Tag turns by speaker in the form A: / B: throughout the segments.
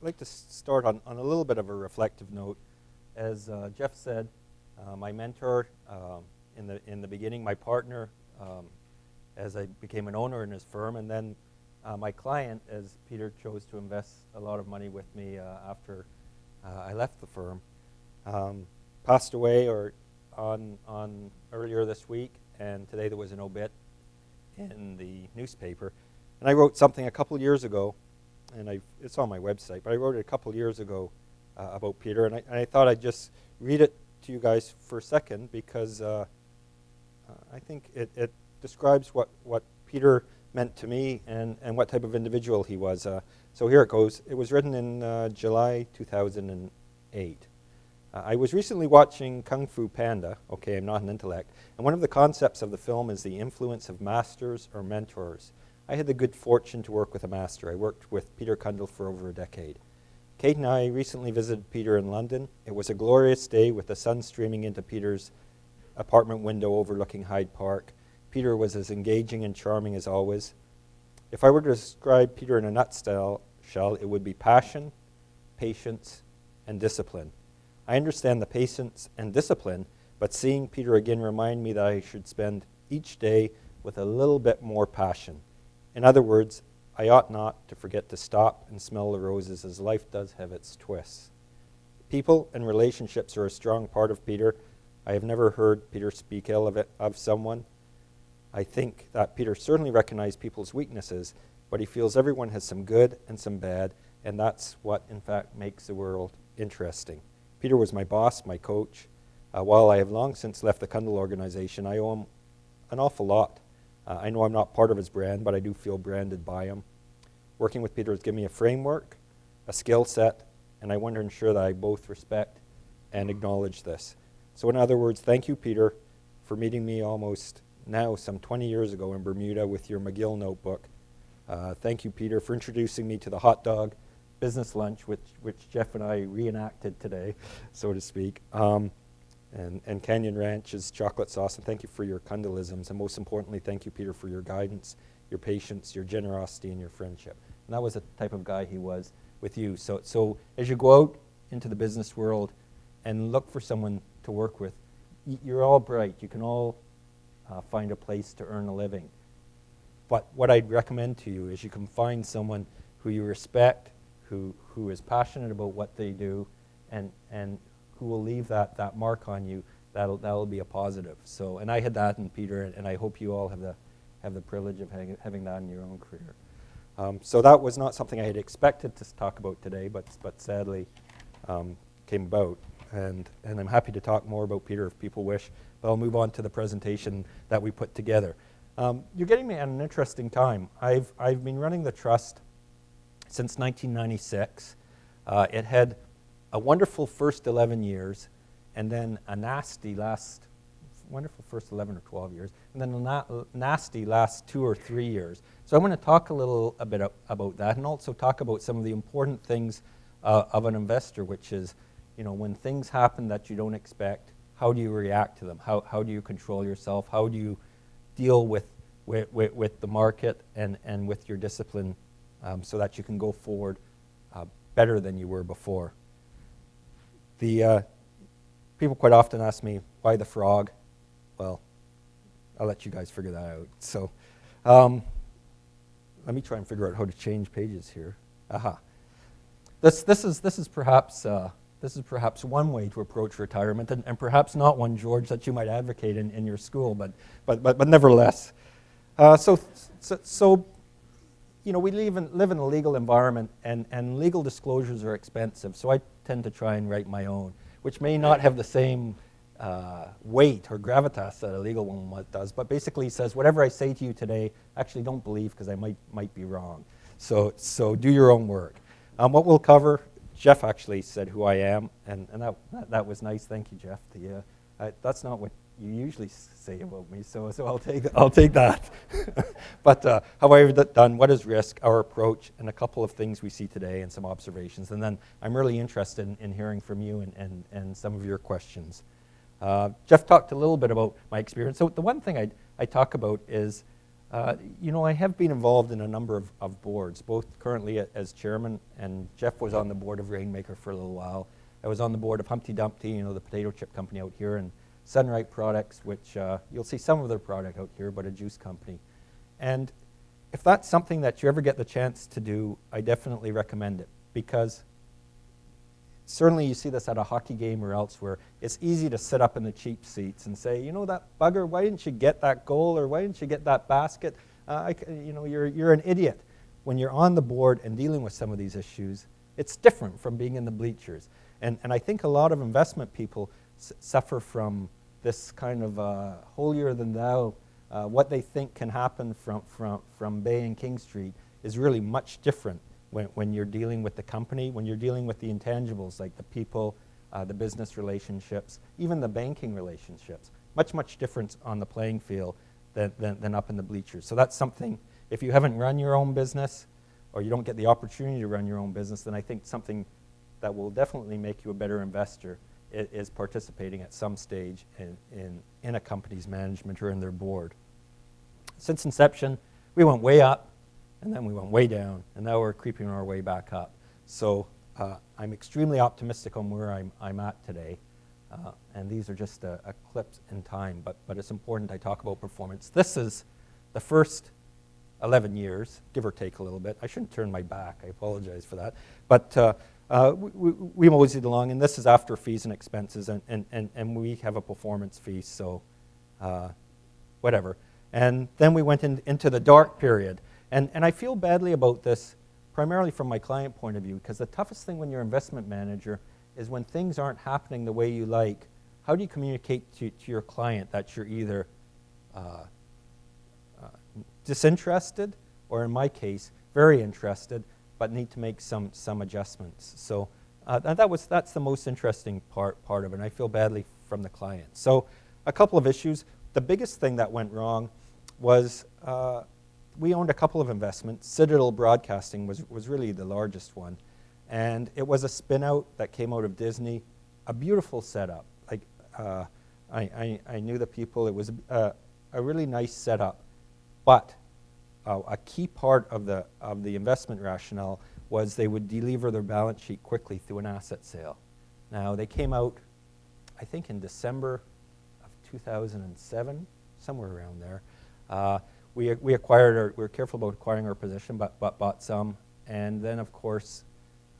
A: like to start on a little bit of a reflective note. As Jeff said, my mentor in the beginning, my partner as I became an owner in his firm, and then my client as Peter chose to invest a lot of money with me after I left the firm, passed away on earlier this week, and today there was an obit in the newspaper. And I wrote something a couple years ago, and it's on my website, but I wrote it a couple years ago about Peter, and I thought I'd just read it to you guys for a second because I think it describes what Peter meant to me and what type of individual he was. So here it goes. It was written in July 2008. I was recently watching Kung Fu Panda. Okay, I'm not an intellect. And one of the concepts of the film is the influence of masters or mentors. I had the good fortune to work with a master. I worked with Peter Cundall for over a decade. Kate and I recently visited Peter in London. It was a glorious day with the sun streaming into Peter's apartment window overlooking Hyde Park. Peter was as engaging and charming as always. If I were to describe Peter in a nutshell, it would be passion, patience, and discipline. I understand the patience and discipline, but seeing Peter again reminded me that I should spend each day with a little bit more passion. In other words, I ought not to forget to stop and smell the roses, as life does have its twists. People and relationships are a strong part of Peter. I have never heard Peter speak ill of someone. I think that Peter certainly recognized people's weaknesses, but he feels everyone has some good and some bad, and that's what, in fact, makes the world interesting. Peter was my boss, my coach. While I have long since left the Cundall organization, I owe him an awful lot. I know I'm not part of his brand, but I do feel branded by him. Working with Peter has given me a framework, a skill set, and I want to ensure that I both respect and acknowledge this. So in other words, thank you, Peter, for meeting me almost now some 20 years ago in Bermuda with your McGill notebook. Thank you, Peter, for introducing me to the hot dog business lunch, which Jeff and I reenacted today, so to speak. And Canyon Ranch's chocolate sauce, and thank you for your Cundallisms, and most importantly, thank you, Peter, for your guidance, your patience, your generosity, and your friendship. And that was the type of guy he was with you. So as you go out into the business world and look for someone to work with, you're all bright. You can all find a place to earn a living. But what I'd recommend to you is you can find someone who you respect, who is passionate about what they do, and who will leave that mark on you. That'll be a positive. So, and I had that in Peter, and I hope you all have the privilege of having that in your own career. So that was not something I had expected to talk about today, but sadly came about. And I'm happy to talk more about Peter if people wish, but I'll move on to the presentation that we put together. You're getting me at an interesting time. I've been running the trust since 1996. It had a wonderful first 11 years, and then a nasty wonderful first 11 or 12 years, and then a nasty last 2 or 3 years. So I'm going to talk a bit about that, and also talk about some of the important things of an investor, which is, when things happen that you don't expect, how do you react to them? How do you control yourself? How do you deal with the market and with your discipline so that you can go forward better than you were before? People quite often ask me, why the frog? Well, I'll let you guys figure that out. So let me try and figure out how to change pages here. Aha. This is perhaps one way to approach retirement, and perhaps not one, George, that you might advocate in your school, but nevertheless. We live in a legal environment, and legal disclosures are expensive, so I tend to try and write my own, which may not have the same weight or gravitas that a legal one does, but basically says, whatever I say to you today, actually don't believe, because I might be wrong. So do your own work. What we'll cover, Jeff actually said who I am, and that was nice. Thank you, Jeff. That's not what you usually say about me, so I'll take that. But how I've done, what is risk, our approach, and a couple of things we see today, and some observations. And then I'm really interested in hearing from you and some of your questions. Jeff talked a little bit about my experience. So the one thing I talk about is I have been involved in a number of boards, both currently as chairman, and Jeff was on the board of Rainmaker for a little while. I was on the board of Humpty Dumpty, the potato chip company out here, and Sunripe Products, which you'll see some of their product out here, but a juice company. And if that's something that you ever get the chance to do, I definitely recommend it, because certainly you see this at a hockey game or elsewhere. It's easy to sit up in the cheap seats and say, that bugger, why didn't you get that goal, or why didn't you get that basket? You're an idiot. When you're on the board and dealing with some of these issues, it's different from being in the bleachers. And I think a lot of investment people suffer from this kind of holier than thou. What they think can happen from Bay and King Street is really much different when you're dealing with the company, when you're dealing with the intangibles like the people, the business relationships, even the banking relationships. Much difference on the playing field than up in the bleachers. So that's something, if you haven't run your own business or you don't get the opportunity to run your own business, then I think something that will definitely make you a better investor is participating at some stage in a company's management or in their board. Since inception, we went way up, and then we went way down, and now we're creeping our way back up. So I'm extremely optimistic on where I'm at today, and these are just a clips in time, but it's important I talk about performance. This is the first 11 years, give or take a little bit. I shouldn't turn my back, I apologize for that. But we moseyed along, and this is after fees and expenses, and we have a performance fee, so whatever. And then we went into the dark period. And I feel badly about this, primarily from my client point of view, because the toughest thing when you're an investment manager is when things aren't happening the way you like, how do you communicate to your client that you're either disinterested, or in my case, very interested, but need to make some adjustments. So that's the most interesting part of it, and I feel badly from the client. So a couple of issues. The biggest thing that went wrong was we owned a couple of investments. Citadel Broadcasting was really the largest one. And it was a spin-out that came out of Disney, a beautiful setup. Like I knew the people. It was a really nice setup. But a key part of the investment rationale was they would delever their balance sheet quickly through an asset sale. Now, they came out, I think, in December of 2007, somewhere around there. We acquired, we were careful about acquiring our position, but bought some. And then, of course,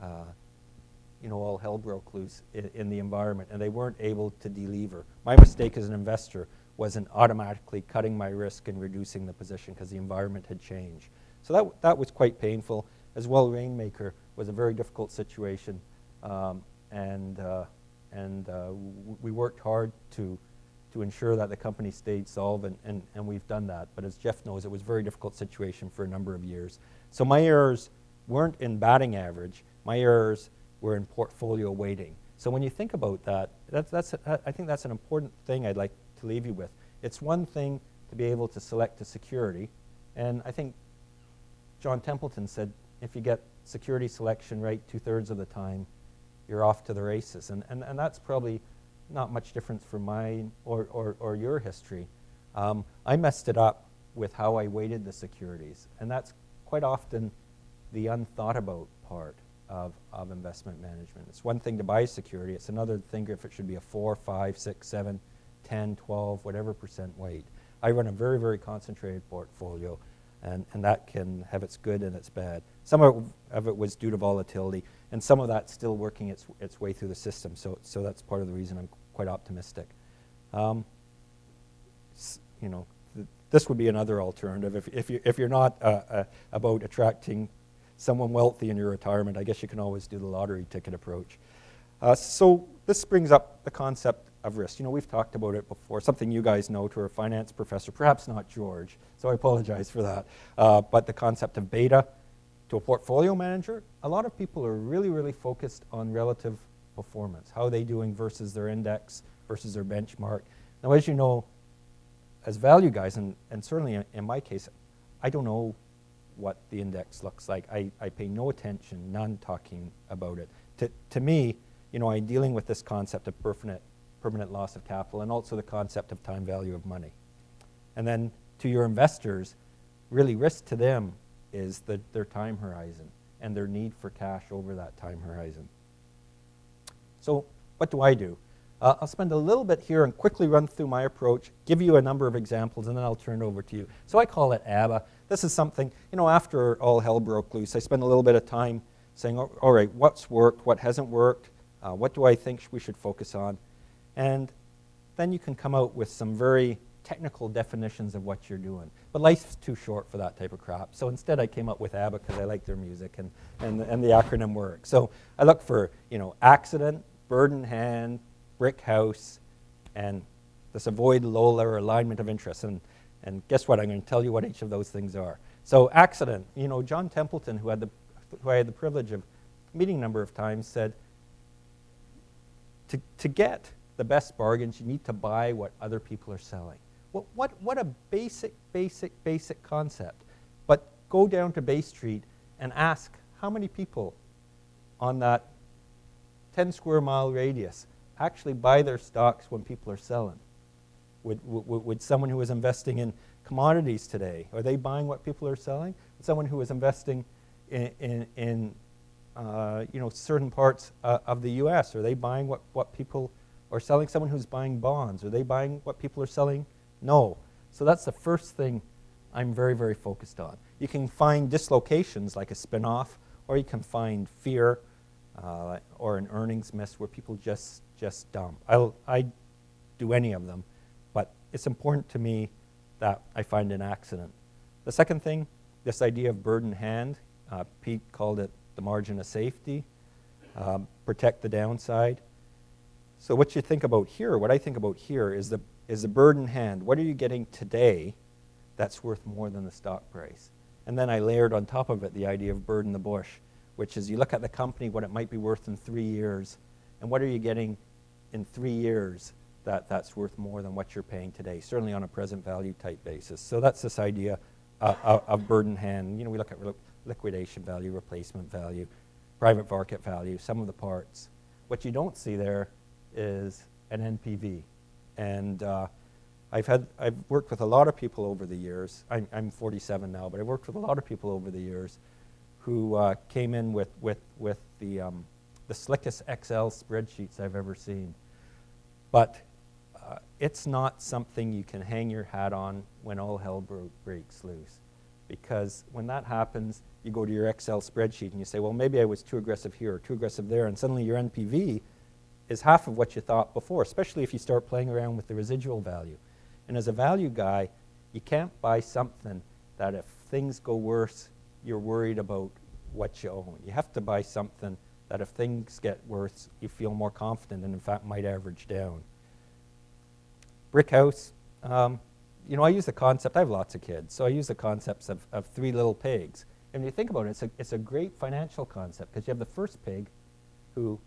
A: all hell broke loose in the environment, and they weren't able to delever. My mistake as an investor wasn't automatically cutting my risk and reducing the position because the environment had changed. So that was quite painful. As well, Rainmaker was a very difficult situation, and we worked hard to ensure that the company stayed solvent, and we've done that. But as Jeff knows, it was a very difficult situation for a number of years. So my errors weren't in batting average. My errors were in portfolio weighting. So when you think about that, I think that's an important thing I'd like to leave you with. It's one thing to be able to select a security, and I think John Templeton said, if you get security selection right 2/3 of the time, you're off to the races. And that's probably not much difference from mine or your history. I messed it up with how I weighted the securities, and that's quite often the unthought about part of investment management. It's one thing to buy a security, it's another thing if it should be a 4, 5, 6, 7, 10, 12, whatever percent weight. I run a very, very concentrated portfolio, and that can have its good and its bad. Some of it was due to volatility, and some of that's still working its way through the system, so that's part of the reason I'm quite optimistic. This would be another alternative. If you're not about attracting someone wealthy in your retirement, I guess you can always do the lottery ticket approach. So this brings up the concept of risk. We've talked about it before, something you guys know to a finance professor, perhaps not George, so I apologize for that. But the concept of beta to a portfolio manager, a lot of people are really, really focused on relative performance. How are they doing versus their index, versus their benchmark? Now, as you know, as value guys, and certainly in my case, I don't know what the index looks like. I pay no attention, none talking about it. To me, I'm dealing with this concept of permanent loss of capital, and also the concept of time value of money. And then to your investors, really risk to them is their time horizon and their need for cash over that time horizon. So what do I do? I'll spend a little bit here and quickly run through my approach, give you a number of examples, and then I'll turn it over to you. So I call it ABBA. This is something, after all hell broke loose, I spent a little bit of time saying, all right, what's worked, what hasn't worked, what do I think we should focus on? And then you can come out with some very technical definitions of what you're doing. But life's too short for that type of crap. So instead I came up with ABBA because I like their music and the acronym works. So I look for, accident, bird in hand, brick house, and this avoid Lola or alignment of interest. And guess what? I'm going to tell you what each of those things are. So accident, John Templeton, who I had the privilege of meeting a number of times, said to get the best bargains, you need to buy what other people are selling. What a basic concept. But go down to Bay Street and ask how many people on that 10 square mile radius actually buy their stocks when people are selling. Would someone who is investing in commodities today, are they buying what people are selling? Someone who is investing in certain parts of the U.S., are they buying what people are selling? Someone who's buying bonds, are they buying what people are selling? No. So that's the first thing I'm very, very focused on. You can find dislocations like a spin-off, or you can find fear or an earnings miss where people just dump. I do any of them, but it's important to me that I find an accident. The second thing, this idea of bird in hand, Pete called it the margin of safety, protect the downside. So what you think about here, what I think about here is the bird in hand. What are you getting today that's worth more than the stock price? And then I layered on top of it the idea of bird in the bush, which is you look at the company, what it might be worth in 3 years, and what are you getting in 3 years that's worth more than what you're paying today, certainly on a present value type basis. So that's this idea of bird in hand. We look at liquidation value, replacement value, private market value, sum of the parts. What you don't see there is an NPV. And I've worked with a lot of people over the years. I'm 47 now, but I've worked with a lot of people over the years who came in with the slickest Excel spreadsheets I've ever seen. But it's not something you can hang your hat on when all hell breaks loose. Because when that happens, you go to your Excel spreadsheet and you say, well, maybe I was too aggressive here or too aggressive there, and suddenly your NPV is half of what you thought before, especially if you start playing around with the residual value. And as a value guy, you can't buy something that if things go worse, you're worried about what you own. You have to buy something that if things get worse, you feel more confident and in fact might average down. Brick house, I use the concept, I have lots of kids, so I use the concepts of 3 little pigs. And when you think about it, it's a great financial concept because you have the first pig who,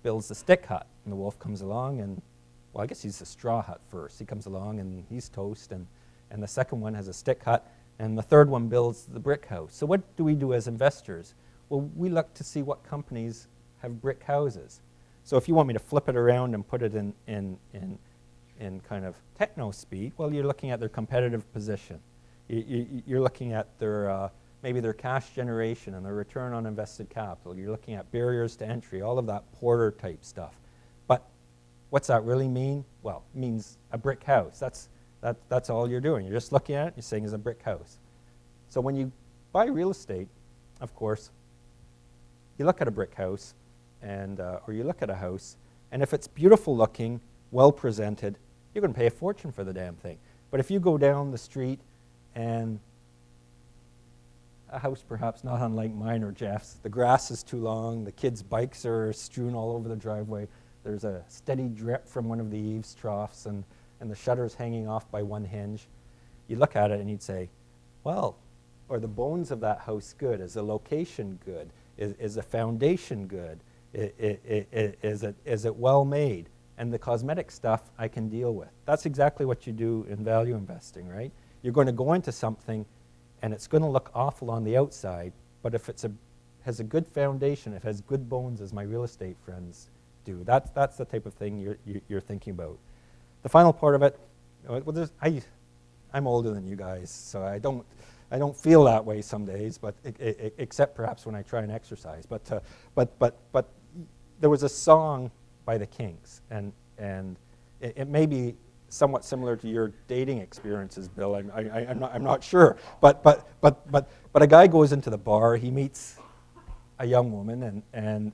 A: builds the stick hut, and the wolf comes along and, well, I guess he's a straw hut first. He comes along and he's toast, and the second one has a stick hut, and the third one builds the brick house. So what do we do as investors? Well, we look to see what companies have brick houses. So if you want me to flip it around and put it in kind of techno speed, well, you're looking at their competitive position. You're looking at their maybe their cash generation and their return on invested capital. You're looking at barriers to entry, all of that Porter type stuff. But what's that really mean? Well, it means a brick house. That's all you're doing. You're just looking at it, you're saying it's a brick house. So when you buy real estate, of course, you look at a brick house and or you look at a house, and if it's beautiful looking, well presented, you're going to pay a fortune for the damn thing. But if you go down the street and a house perhaps not unlike mine or Jeff's, the grass is too long, the kids' bikes are strewn all over the driveway, there's a steady drip from one of the eaves troughs, and the shutter's hanging off by one hinge, you look at it and you'd say, well, are the bones of that house good? Is the location good? Is the foundation good? Is it well made? And the cosmetic stuff I can deal with. That's exactly what you do in value investing, right? You're going to go into something and it's going to look awful on the outside, but if has a good foundation, if it has good bones, as my real estate friends do, that's the type of thing you're thinking about. The final part of it, well, I'm older than you guys, so I don't feel that way some days, but except perhaps when I try and exercise. But there was a song by the Kinks, and it may be somewhat similar to your dating experiences, Bill. I'm not sure, but a guy goes into the bar, he meets a young woman, and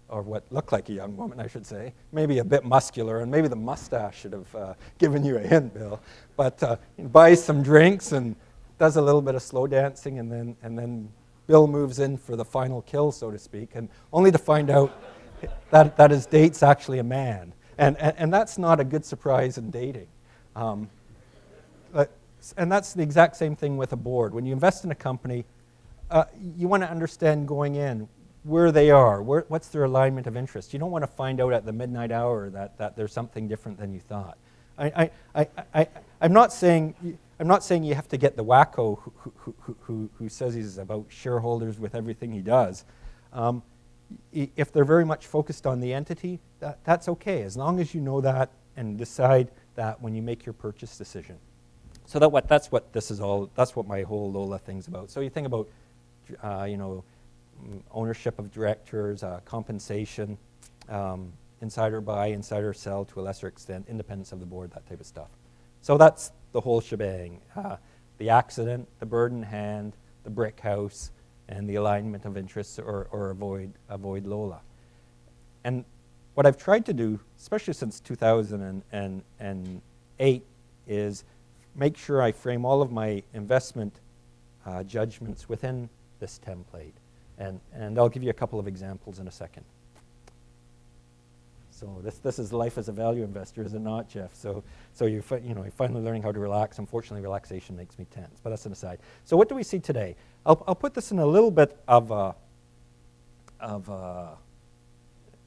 A: or what looked like a young woman, I should say, maybe a bit muscular, and maybe the mustache should have given you a hint, Bill. But he buys some drinks and does a little bit of slow dancing, and then Bill moves in for the final kill, so to speak, and only to find out that his date's actually a man. And that's not a good surprise in dating. And that's the exact same thing with a board. When you invest in a company, you want to understand going in where they are, what's their alignment of interest. You don't want to find out at the midnight hour that there's something different than you thought. I'm not saying you have to get the wacko who says he's about shareholders with everything he does. If they're very much focused on the entity, that's okay, as long as you know that and decide that when you make your purchase decision. So that's what this is all. That's what my whole Lola thing's about. So you think about, ownership of directors, compensation, insider buy, insider sell to a lesser extent, independence of the board, that type of stuff. So that's the whole shebang. The accident, the bird in hand, the brick house, and the alignment of interests or avoid Lola. And what I've tried to do, especially since 2008, is make sure I frame all of my investment judgments within this template. And I'll give you a couple of examples in a second. So this is life as a value investor, is it not, Jeff? So you're finally learning how to relax. Unfortunately, relaxation makes me tense, but that's an aside. So what do we see today? I'll put this in a little bit of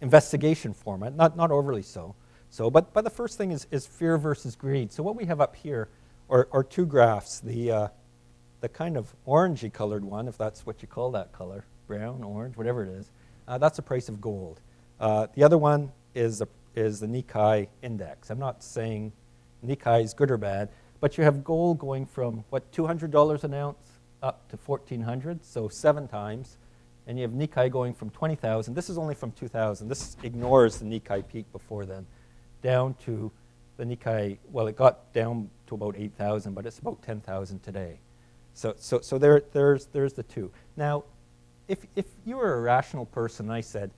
A: investigation format, not overly so. But the first thing is fear versus greed. So what we have up here are two graphs. The kind of orangey colored one, if that's what you call that color, brown, orange, whatever it is, that's the price of gold. The other one is the Nikkei index. I'm not saying Nikkei is good or bad, but you have gold going from, $200 an ounce up to $1,400, so 7 times. And you have Nikkei going from 20,000. This is only from 2000. This ignores the Nikkei peak before then, down to the Nikkei, well, it got down to about 8,000, but it's about 10,000 today. So there's the two. Now, if you were a rational person and I said,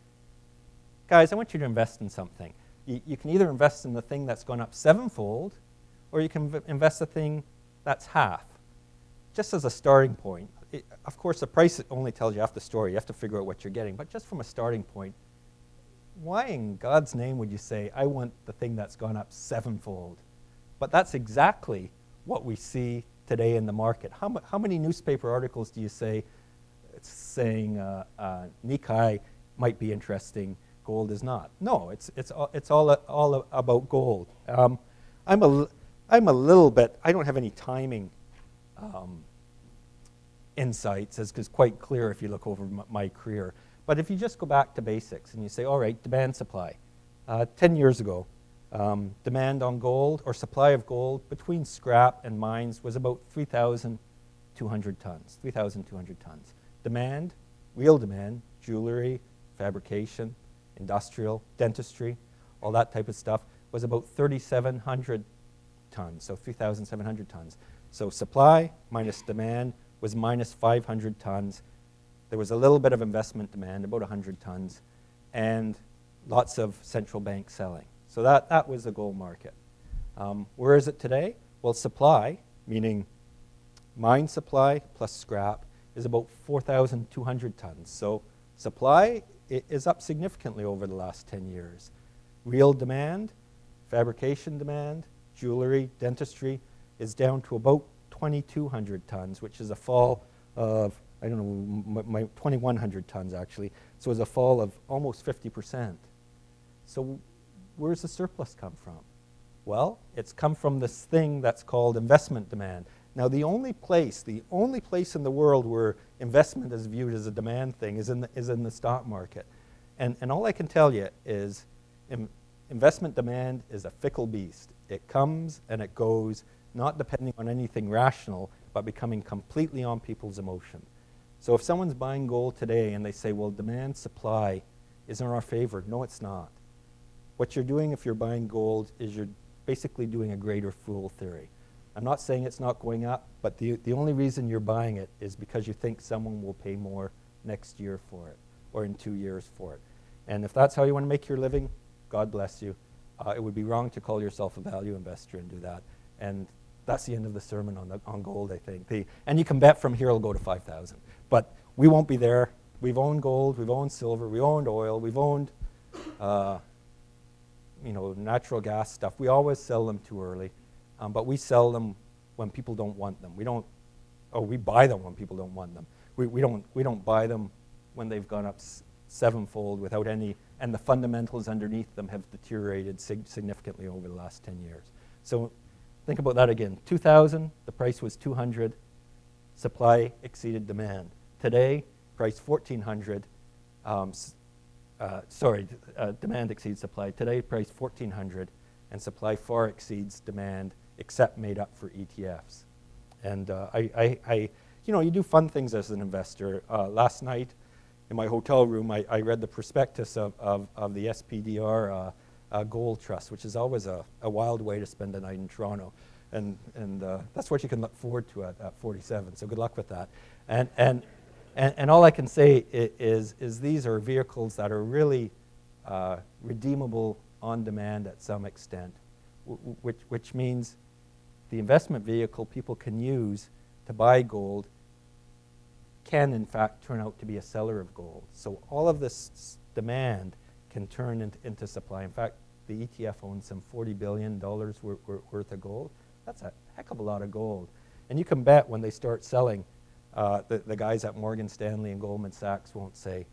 A: guys, I want you to invest in something. You can either invest in the thing that's gone up 7-fold, or you can invest the thing that's half. Just as a starting point. Of course, the price only tells you half the story. You have to figure out what you're getting. But just from a starting point, why in God's name would you say, I want the thing that's gone up 7-fold? But that's exactly what we see today in the market. How many newspaper articles do you say saying Nikkei might be interesting, gold is not? No, it's all about gold. I'm a little bit, I don't have any timing insights, as is quite clear if you look over my career. But if you just go back to basics and you say, all right, demand supply. 10 years ago, demand on gold or supply of gold between scrap and mines was about 3,200 tons, 3,200 tons. Demand, real demand, jewelry, fabrication, industrial, dentistry, all that type of stuff was about 3,700 tons, so 3,700 tons. So supply minus demand was minus 500 tons. There was a little bit of investment demand, about 100 tons, and lots of central bank selling. So that was the gold market. Where is it today? Well, supply, meaning mine supply plus scrap, is about 4,200 tons. So supply is up significantly over the last 10 years. Real demand, fabrication demand, jewelry, dentistry is down to about 2,200 tons, which is a fall of, 2,100 tons actually. So it's a fall of almost 50%. So where's the surplus come from? Well, it's come from this thing that's called investment demand. Now, the only place in the world where investment is viewed as a demand thing is in the stock market. And all I can tell you is investment demand is a fickle beast. It comes and it goes. not depending on anything rational, but becoming completely on people's emotion. So if someone's buying gold today and they say, well, demand supply is in our favor, no, it's not. What you're doing if you're buying gold is you're basically doing a greater fool theory. I'm not saying it's not going up, but the only reason you're buying it is because you think someone will pay more next year for it or in 2 years for it. And if that's how you want to make your living, God bless you. It would be wrong to call yourself a value investor and do that. And that's the end of the sermon on gold, I think. And you can bet from here it'll go to 5,000. But we won't be there. We've owned gold, we've owned silver, we've owned oil, we've owned natural gas stuff. We always sell them too early, but we sell them when people don't want them. We buy them when people don't want them. We don't buy them when they've gone up sevenfold without any, and the fundamentals underneath them have deteriorated significantly over the last 10 years. So think about that again. 2000, the price was 200, supply exceeded demand. Today, price 1400, demand exceeds supply. Today, price 1400, and supply far exceeds demand, except made up for ETFs. And you do fun things as an investor. Last night, in my hotel room, I read the prospectus of the SPDR Gold Trust, which is always a wild way to spend a night in Toronto. And that's what you can look forward to at 47, so good luck with that. And all I can say is these are vehicles that are really redeemable on demand at some extent, which means the investment vehicle people can use to buy gold can in fact turn out to be a seller of gold. So all of this demand can turn into supply. In fact, the ETF owns some $40 billion worth of gold. That's a heck of a lot of gold. And you can bet when they start selling, the guys at Morgan Stanley and Goldman Sachs won't say,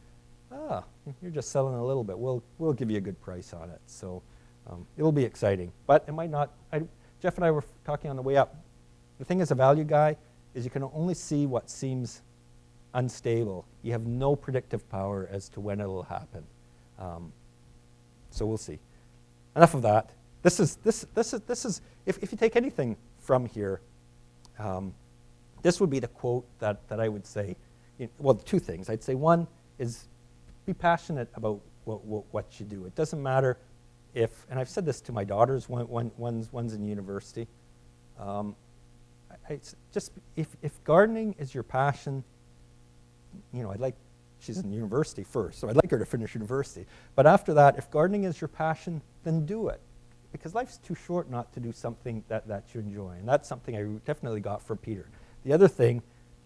A: you're just selling a little bit. We'll give you a good price on it. So it'll be exciting. But it might not. Jeff and I were talking on the way up. The thing as a value guy is you can only see what seems unstable. You have no predictive power as to when it'll happen. So we'll see. Enough of that. This is if you take anything from here, this would be the quote that I would say. Well, two things. I'd say one is be passionate about what you do. It doesn't matter if, and I've said this to my daughters, one's in university. If gardening is your passion, she's in university first, so I'd like her to finish university. But after that, if gardening is your passion, then do it. Because life's too short not to do something that you enjoy. And that's something I definitely got from Peter. The other thing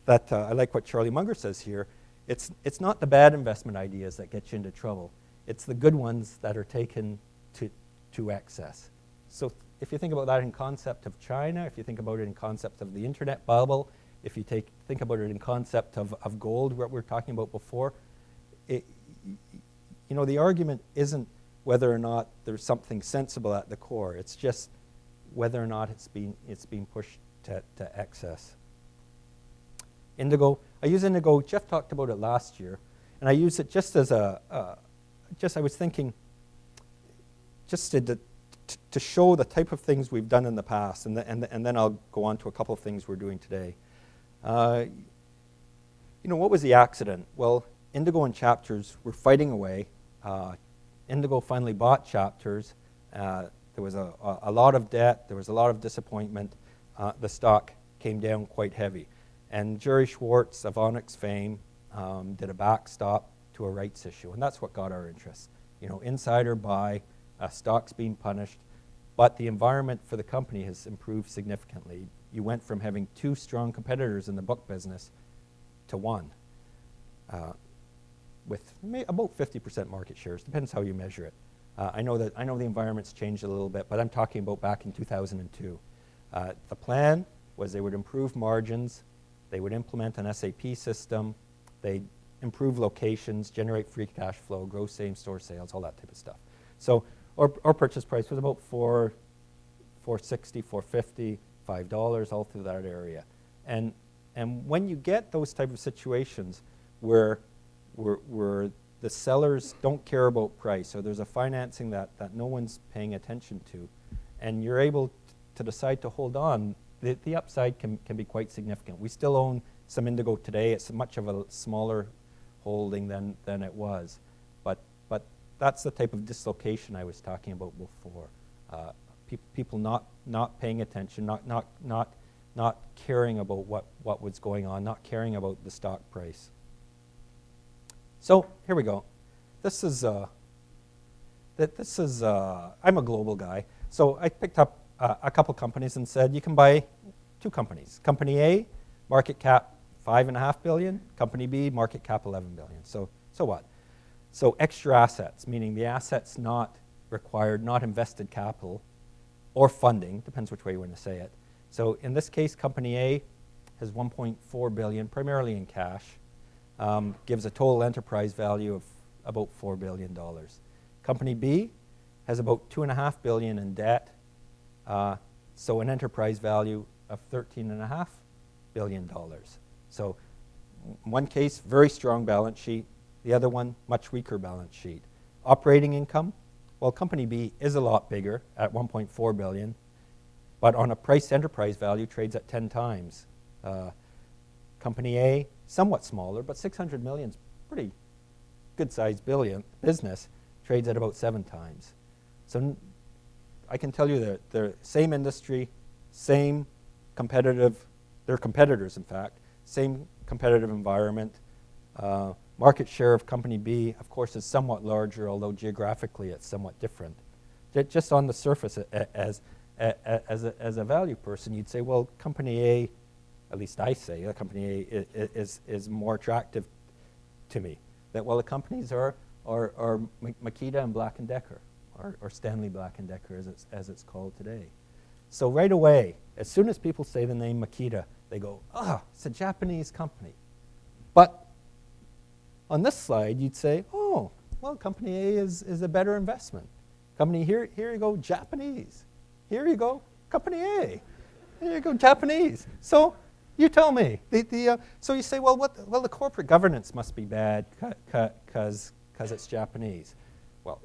A: that I like what Charlie Munger says here, it's not the bad investment ideas that get you into trouble. It's the good ones that are taken to excess. So if you think about that in concept of China, if you think about it in concept of the internet bubble, if you think about it in concept of gold, what we were talking about before, the argument isn't whether or not there's something sensible at the core. It's just whether or not it's being pushed to excess. Indigo, I use indigo, Jeff talked about it last year, and I use it just as I was thinking, just to show the type of things we've done in the past, and then I'll go on to a couple of things we're doing today. What was the accident? Well, Indigo and Chapters were fighting away. Indigo finally bought Chapters. There was a lot of debt. There was a lot of disappointment. The stock came down quite heavy. And Jerry Schwartz of Onyx fame did a backstop to a rights issue, and that's what got our interest. Insider buy, stocks being punished, but the environment for the company has improved significantly. You went from having two strong competitors in the book business to one, with about 50% market shares. Depends how you measure it. I know the environment's changed a little bit, but I'm talking about back in 2002. The plan was they would improve margins, they would implement an SAP system, they'd improve locations, generate free cash flow, grow same-store sales, all that type of stuff. So our purchase price was about $4.60, $4.50, $5, all through that area. And when you get those type of situations where the sellers don't care about price, or there's a financing that no one's paying attention to, and you're able to decide to hold on, the upside can be quite significant. We still own some Indigo today. It's much of a smaller holding than it was, but that's the type of dislocation I was talking about before. People not paying attention, not caring about what was going on, not caring about the stock price. So here we go. This is I'm a global guy, so I picked up a couple companies and said you can buy two companies. Company A, market cap $5.5 billion. Company B, market cap $11 billion. So what? So extra assets, meaning the assets not required, not invested capital, or funding, depends which way you want to say it. So in this case, Company A has $1.4 billion, primarily in cash, gives a total enterprise value of about $4 billion. Company B has about $2.5 billion in debt, so an enterprise value of $13.5 billion. So one case, very strong balance sheet. The other one, much weaker balance sheet. Operating income, well, Company B is a lot bigger at $1.4 billion, but on a price enterprise value trades at 10 times. Company A, somewhat smaller, but $600 million is pretty good-sized business, trades at about 7 times. So I can tell you that they're same industry, same competitive, they're competitors in fact, same competitive environment. Market share of Company B, of course, is somewhat larger, although geographically it's somewhat different. Just on the surface, as a value person, you'd say, well, Company A, at least I say, Company A is more attractive to me. That, well, the companies are Makita and Black & Decker, or Stanley Black & Decker as it's called today. So right away, as soon as people say the name Makita, they go, it's a Japanese company. But on this slide, you'd say, oh, well, Company A is a better investment. Company here you go, Japanese. Here you go, Company A. Here you go, Japanese. So you tell me. So you say, well, the corporate governance must be bad because it's Japanese. Well,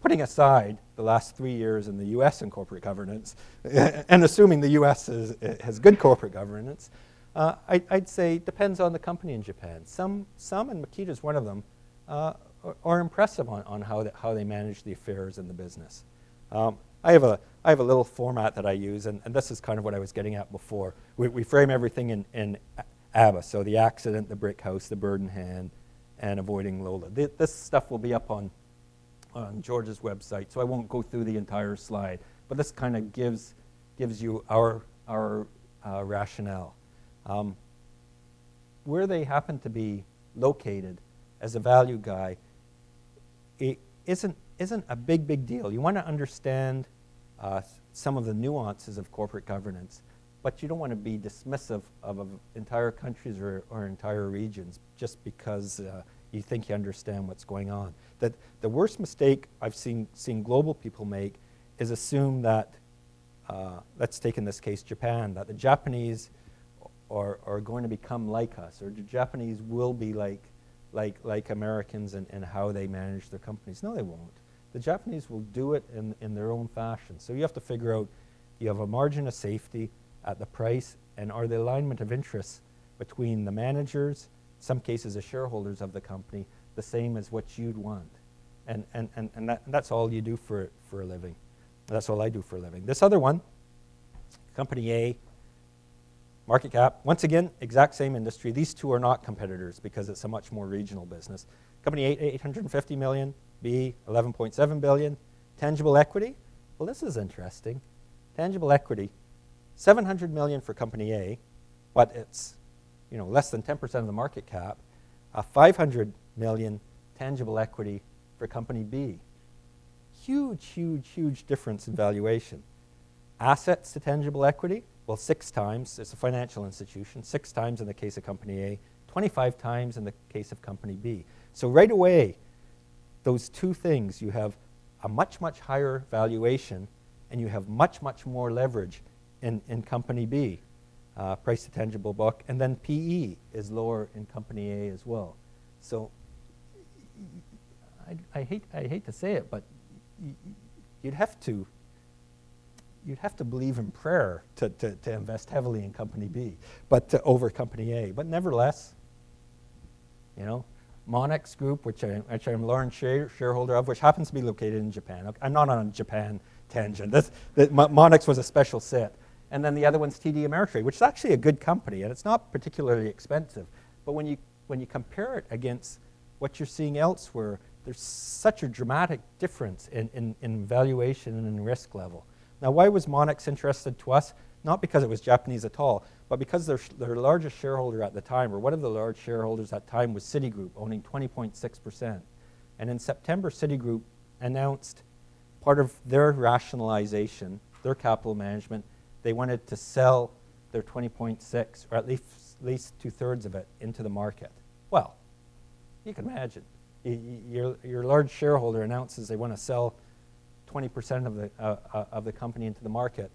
A: putting aside the last 3 years in the U.S. in corporate governance, and assuming the U.S. has good corporate governance, I'd say depends on the company in Japan. Some, and Makita's one of them, are impressive on how they manage the affairs in the business. I have a little format that I use, and this is kind of what I was getting at before. We frame everything in ABBA, so the accident, the brick house, the bird in hand, and avoiding Lola. This stuff will be up on George's website, so I won't go through the entire slide, but this kind of gives you our rationale. Where they happen to be located as a value guy, it isn't a big deal. You want to understand some of the nuances of corporate governance, but you don't want to be dismissive of entire countries or entire regions just because you think you understand what's going on. That the worst mistake I've seen global people make is assume that, let's take in this case Japan, that the Japanese are going to become like us, or the Japanese will be like Americans in how they manage their companies. No, they won't. The Japanese will do it in their own fashion. So you have to figure out, you have a margin of safety at the price, and are the alignment of interests between the managers, some cases the shareholders of the company, the same as what you'd want. And that's all you do for a living. That's all I do for a living. This other one, Company A, market cap, once again, exact same industry. These two are not competitors because it's a much more regional business. Company A, $850 million, B, $11.7 billion. Tangible equity, well, this is interesting. Tangible equity, $700 million for Company A, but it's less than 10% of the market cap. $500 million tangible equity for Company B. Huge difference in valuation. Assets to tangible equity, well, 6 times. It's a financial institution. 6 times in the case of Company A, 25 times in the case of Company B. So right away, those two things, you have a much higher valuation, and you have much more leverage in Company B, price to tangible book, and then PE is lower in Company A as well. So I hate to say it, but you'd have to you'd have to believe in prayer to invest heavily in Company B, but over Company A. But nevertheless, you know, Monex Group, which I'm large shareholder of, which happens to be located in Japan. Okay, I'm not on a Japan tangent. Monex was a special sit. And then the other one's TD Ameritrade, which is actually a good company, and it's not particularly expensive. But when you compare it against what you're seeing elsewhere, there's such a dramatic difference in valuation and in risk level. Now, why was Monex interested to us? Not because it was Japanese at all, but because their largest shareholder at the time, or one of the large shareholders at the time, was Citigroup, owning 20.6%. And in September, Citigroup announced part of their rationalization, their capital management, they wanted to sell their 20.6, or at least 2/3 of it, into the market. Well, you can imagine. Your large shareholder announces they want to sell 20% of the company into the market.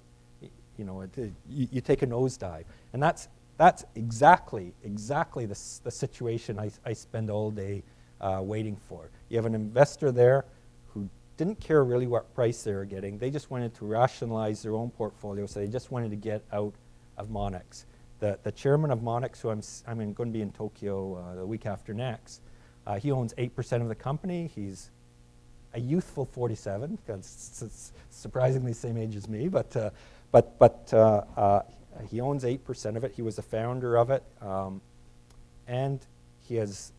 A: You take a nosedive, and that's exactly the situation I spend all day waiting for. You have an investor there who didn't care really what price they were getting. They just wanted to rationalize their own portfolio, so they just wanted to get out of Monex. The chairman of Monex, who I'm going to be in Tokyo the week after next, he owns 8% of the company. He's a youthful 47, because it's surprisingly the same age as me, but he owns 8% of it. He was the founder of it, and he has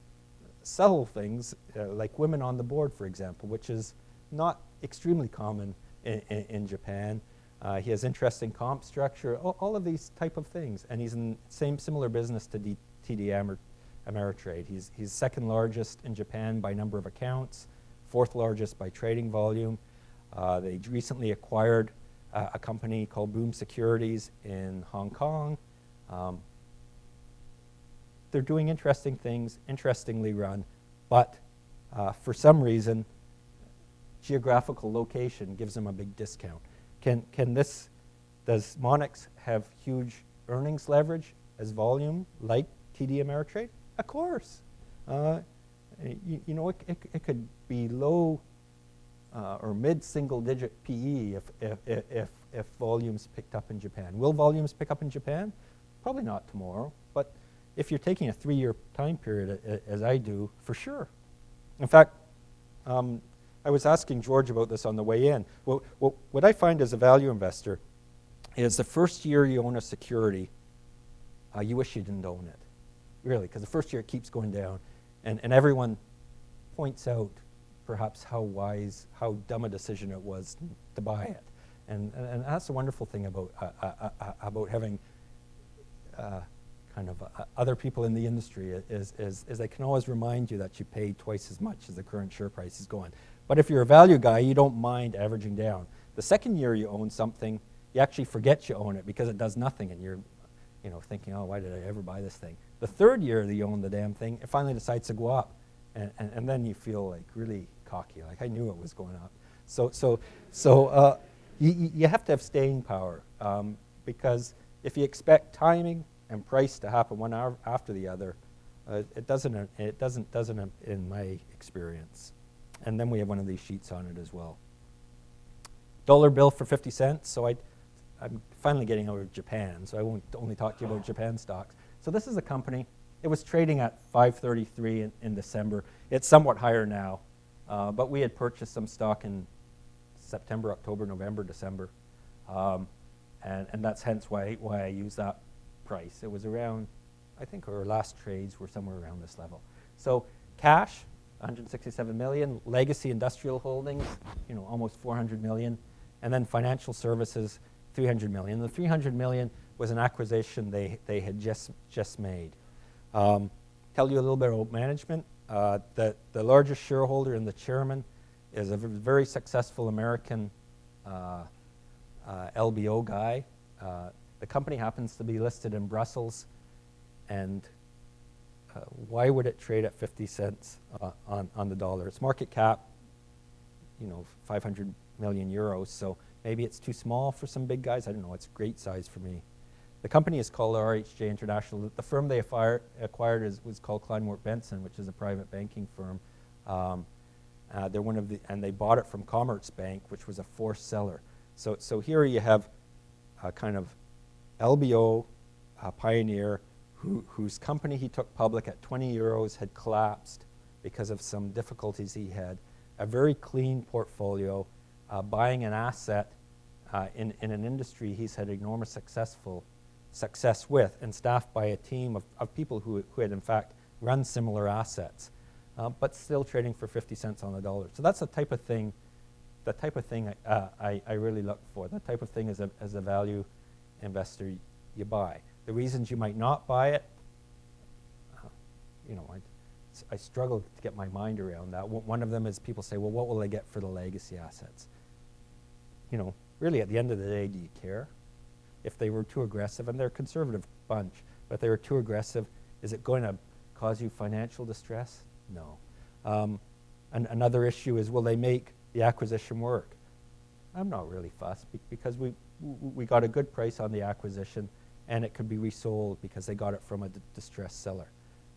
A: subtle things like women on the board, for example, which is not extremely common in Japan. He has interesting comp structure, all of these type of things, and he's in similar business to TD Ameritrade. He's second largest in Japan by number of accounts, fourth largest by trading volume. They recently acquired a company called Boom Securities in Hong Kong. They're doing interesting things, interestingly run, but for some reason, geographical location gives them a big discount. Does Monex have huge earnings leverage as volume like TD Ameritrade? Of course. It could be low or mid-single digit PE if volumes picked up in Japan. Will volumes pick up in Japan? Probably not tomorrow, but if you're taking a 3-year time period, as I do, for sure. In fact, I was asking George about this on the way in. What I find as a value investor is the first year you own a security, you wish you didn't own it, really, because the first year it keeps going down, and everyone points out perhaps how dumb a decision it was to buy it. And that's the wonderful thing about having other people in the industry is they can always remind you that you paid twice as much as the current share price is going. But if you're a value guy, you don't mind averaging down. The second year you own something, you actually forget you own it because it does nothing, and you're thinking, oh, why did I ever buy this thing? The third year that you own the damn thing, it finally decides to go up, and then you feel like really cocky, like I knew it was going up. So you have to have staying power, because if you expect timing and price to happen one hour after the other, it doesn't in my experience. And then we have one of these sheets on it as well. Dollar bill for 50 cents. So I'm finally getting out of Japan, so I won't only talk to you about Japan stocks. So this is a company. It was trading at $5.33 in December. It's somewhat higher now, but we had purchased some stock in September, October, November, December, and that's hence why I use that price. It was around, I think our last trades were somewhere around this level. So cash, 167 million, legacy industrial holdings, almost 400 million, and then financial services, 300 million. The 300 million was an acquisition they had just made. Tell you a little bit about management. The largest shareholder and the chairman is a very successful American LBO guy. The company happens to be listed in Brussels, and why would it trade at 50 cents on the dollar? Its market cap, 500 million euros, so maybe it's too small for some big guys. I don't know, it's great size for me. The company is called RHJ International. The firm they acquired was called Kleinwort Benson, which is a private banking firm. They're and they bought it from Commerzbank, which was a forced seller. So here you have a kind of LBO pioneer whose company he took public at 20 euros had collapsed because of some difficulties he had. A very clean portfolio, buying an asset in an industry he's had enormous success with, and staffed by a team of people who had in fact run similar assets, but still trading for 50 cents on the dollar. So that's the type of thing I really look for. The type of thing as a value investor you buy. The reasons you might not buy it, I struggle to get my mind around that. One of them is people say, well, what will I get for the legacy assets? Really at the end of the day, do you care? If they were too aggressive, and they're a conservative bunch, but if they were too aggressive, is it going to cause you financial distress? No. Another issue is, will they make the acquisition work? I'm not really fussed because we got a good price on the acquisition, and it could be resold because they got it from a distressed seller.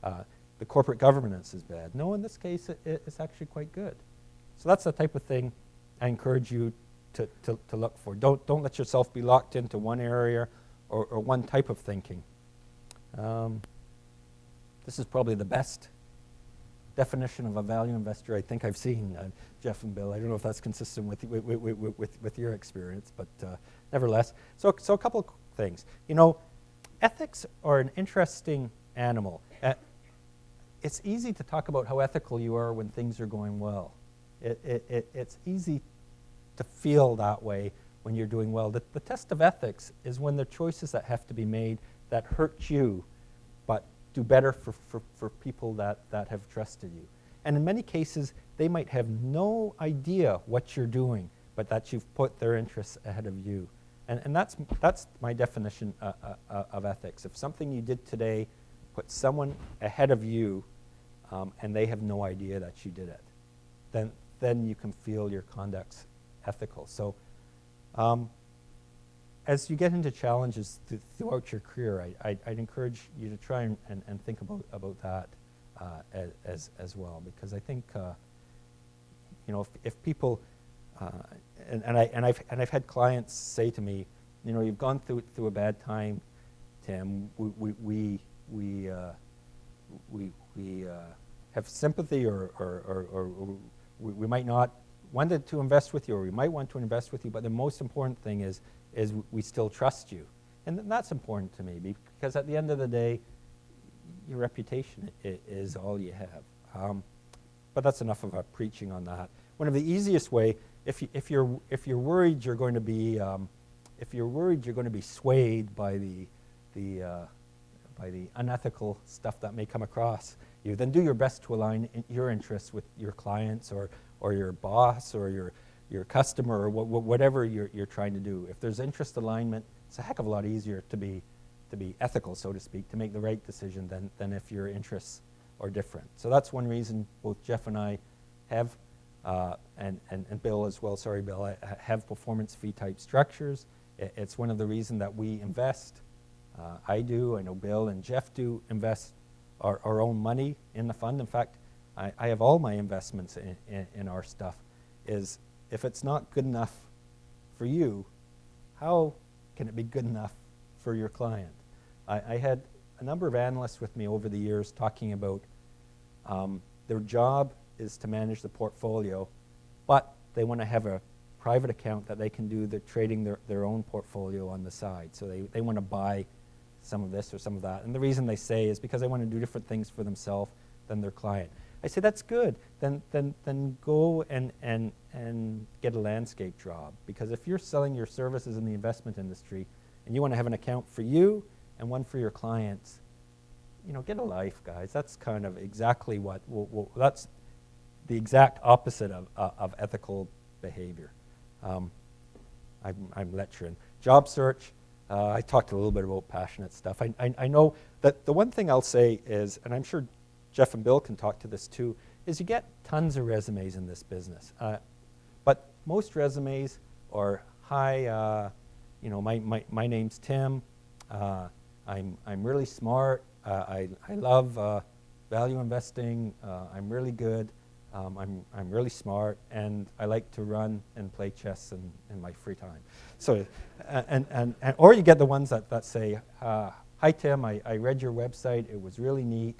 A: The corporate governance is bad. No, in this case, it's actually quite good. So that's the type of thing I encourage you to look for. Don't let yourself be locked into one area or one type of thinking. This is probably the best definition of a value investor I think I've seen, Jeff and Bill. I don't know if that's consistent with your experience, but nevertheless. So a couple of things. Ethics are an interesting animal. It's easy to talk about how ethical you are when things are going well. It's easy to feel that way when you're doing well. The test of ethics is when the choices that have to be made that hurt you, but do better for people that have trusted you. And in many cases, they might have no idea what you're doing, but that you've put their interests ahead of you. And that's my definition of ethics. If something you did today put someone ahead of you, and they have no idea that you did it, then you can feel your conduct's ethical. So as you get into challenges throughout your career, I'd encourage you to try and think about that as well, because I think if people and I've had clients say to me, you've gone through a bad time, Tim. We have sympathy, or we might not wanted to invest with you, or we might want to invest with you, but the most important thing is we still trust you. And that's important to me, because at the end of the day, your reputation is all you have. But that's enough of a preaching on that. One of the easiest way, if you're worried you're going to be swayed by the unethical stuff that may come across you, then do your best to align your interests with your clients or your boss or your customer or whatever you're trying to do. If there's interest alignment, it's a heck of a lot easier to be ethical, so to speak, to make the right decision than if your interests are different. So that's one reason both Jeff and I have, and Bill as well, sorry Bill, have performance fee type structures. It's one of the reasons that we invest. I do, I know Bill and Jeff do invest our own money in the fund. In fact, I have all my investments in our stuff. Is if it's not good enough for you, how can it be good enough for your client? I had a number of analysts with me over the years talking about their job is to manage the portfolio, but they want to have a private account that they can do the trading their own portfolio on the side. So they want to buy some of this or some of that. And the reason they say is because they want to do different things for themselves than their client. I say that's good. Then go and get a landscape job. Because if you're selling your services in the investment industry and you want to have an account for you and one for your clients, get a life, guys. That's kind of exactly what that's the exact opposite of ethical behavior. I'm lecturing. Job search. I talked a little bit about passionate stuff. I know that the one thing I'll say is, and I'm sure Jeff and Bill can talk to this too, is you get tons of resumes in this business. But most resumes are, hi, my name's Tim. I'm really smart. I love value investing. I'm really good. I'm really smart, and I like to run and play chess in my free time. So, or you get the ones that say, hi Tim, I read your website, it was really neat,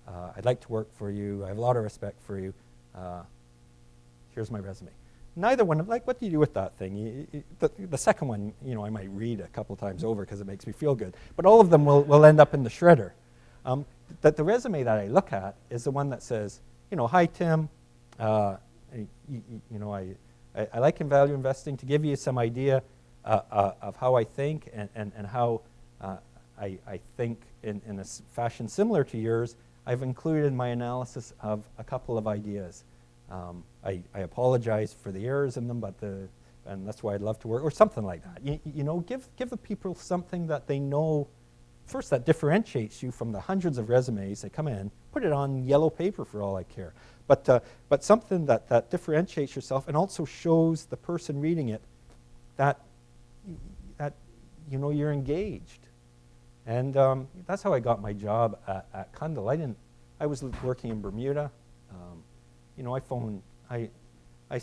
A: I'd like to work for you, I have a lot of respect for you, here's my resume. Neither one, like, what do you do with that thing? The second one, I might read a couple times over because it makes me feel good, but all of them will end up in the shredder. The resume that I look at is the one that says, hi Tim, I like in value investing. To give you some idea of how I think and how I think in a fashion similar to yours, I've included in my analysis of a couple of ideas. I apologize for the errors in them, and that's why I'd love to work, or something like that. Give the people something that they know, first, that differentiates you from the hundreds of resumes that come in. Put it on yellow paper for all I care. But something that differentiates yourself and also shows the person reading it that you're engaged. And that's how I got my job at Cundall. I was working in Bermuda. I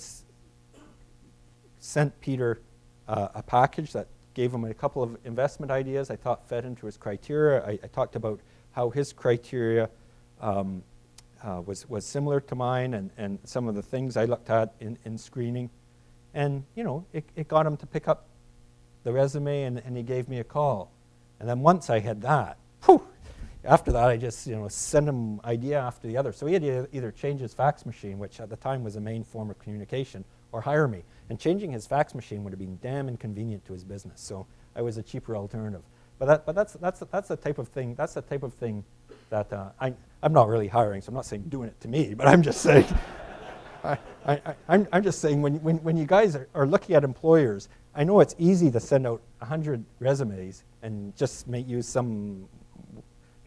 A: sent Peter a package that gave him a couple of investment ideas I thought fed into his criteria. I talked about how his criteria was similar to mine and some of the things I looked at in screening. And, it got him to pick up the resume, and he gave me a call. And then once I had that, after that I just, send him idea after the other. So he had to either change his fax machine, which at the time was the main form of communication, or hire me. And changing his fax machine would have been damn inconvenient to his business. So I was a cheaper alternative. But that's the type of thing. That's the type of thing that I'm not really hiring. So I'm not saying doing it to me, but I'm just saying. I'm just saying when you guys are looking at employers, I know it's easy to send out 100 resumes and just use some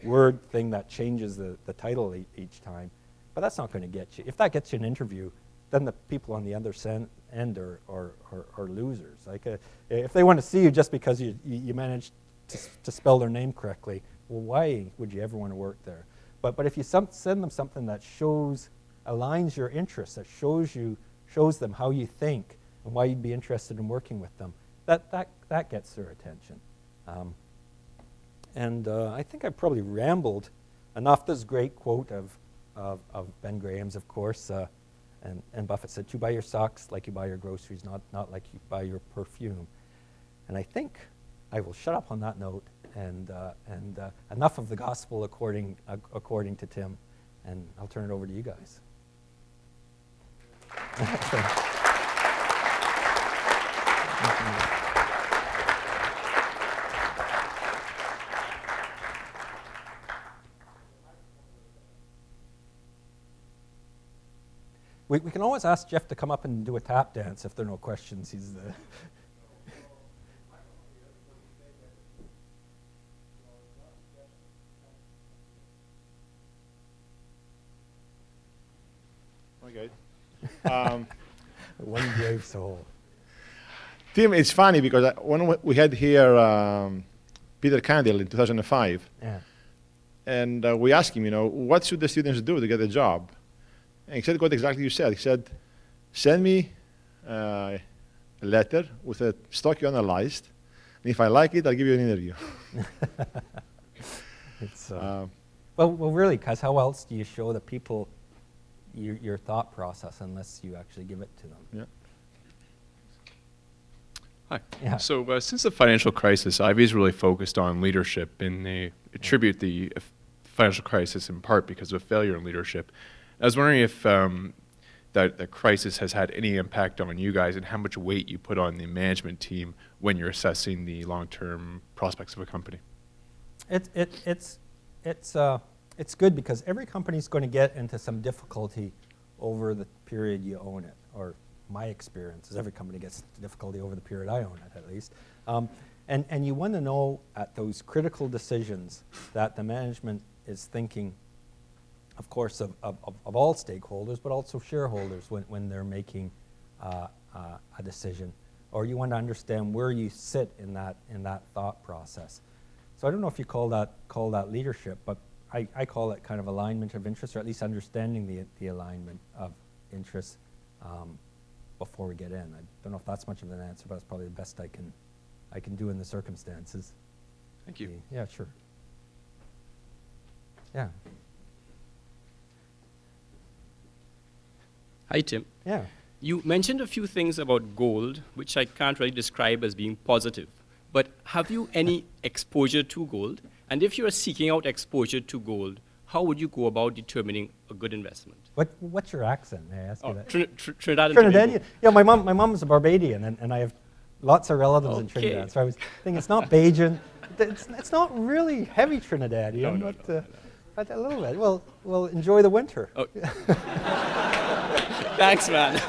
A: word thing that changes the title each time, but that's not going to get you. If that gets you an interview, then the people on the other end are losers. Like if they want to see you just because you managed to spell their name correctly, well, why would you ever want to work there? But if you send them something that aligns your interests, that shows them how you think and why you'd be interested in working with them, that gets their attention. And I think I probably rambled enough. This great quote of Ben Graham's, of course, and Buffett said, "You buy your socks like you buy your groceries, not like you buy your perfume." And I think I will shut up on that note, and enough of the gospel according to Tim, and I'll turn it over to you guys. We can always ask Jeff to come up and do a tap dance if there are no questions. He's the
B: Okay.
A: one brave soul.
B: Tim, it's funny because when we had here Peter Candle in 2005,
A: Yeah.
B: and we asked him, what should the students do to get a job? And he said what exactly you said. He said, send me a letter with a stock you analyzed, and if I like it, I'll give you an interview.
A: It's, well, really, because how else do you show the people your thought process unless you actually give it to them?
B: Yeah.
C: Hi.
A: Yeah.
C: So since the financial crisis, Ivey's really focused on leadership, and they attribute the financial crisis in part because of failure in leadership. I was wondering if that crisis has had any impact on you guys and how much weight you put on the management team when you're assessing the long-term prospects of a company.
A: It's good because every company is going to get into some difficulty over the period you own it, or my experience is every company gets into difficulty over the period I own it, at least. And you want to know at those critical decisions that the management is thinking, of course, of all stakeholders, but also shareholders when they're making a decision. Or you want to understand where you sit in that thought process. So I don't know if you call that leadership, but I call it kind of alignment of interest, or at least understanding the alignment interests before we get in. I don't know if that's much of an answer, but that's probably the best I can do in the circumstances.
C: Thank you.
A: Yeah, sure. Yeah.
D: Hi, Tim.
A: Yeah.
D: You mentioned a few things about gold, which I can't really describe as being positive. But have you any exposure to gold? And if you're seeking out exposure to gold, how would you go about determining a good investment?
A: What's your accent? May I ask you that?
D: Trinidad and Tobago.
A: Trinidadian. Yeah, my mom is a Barbadian, and I have lots of relatives in
D: Okay.
A: Trinidad. So I was thinking it's not Bajan. It's not really heavy Trinidadian, but a little bit. Well, enjoy the winter.
D: Oh. Thanks, man.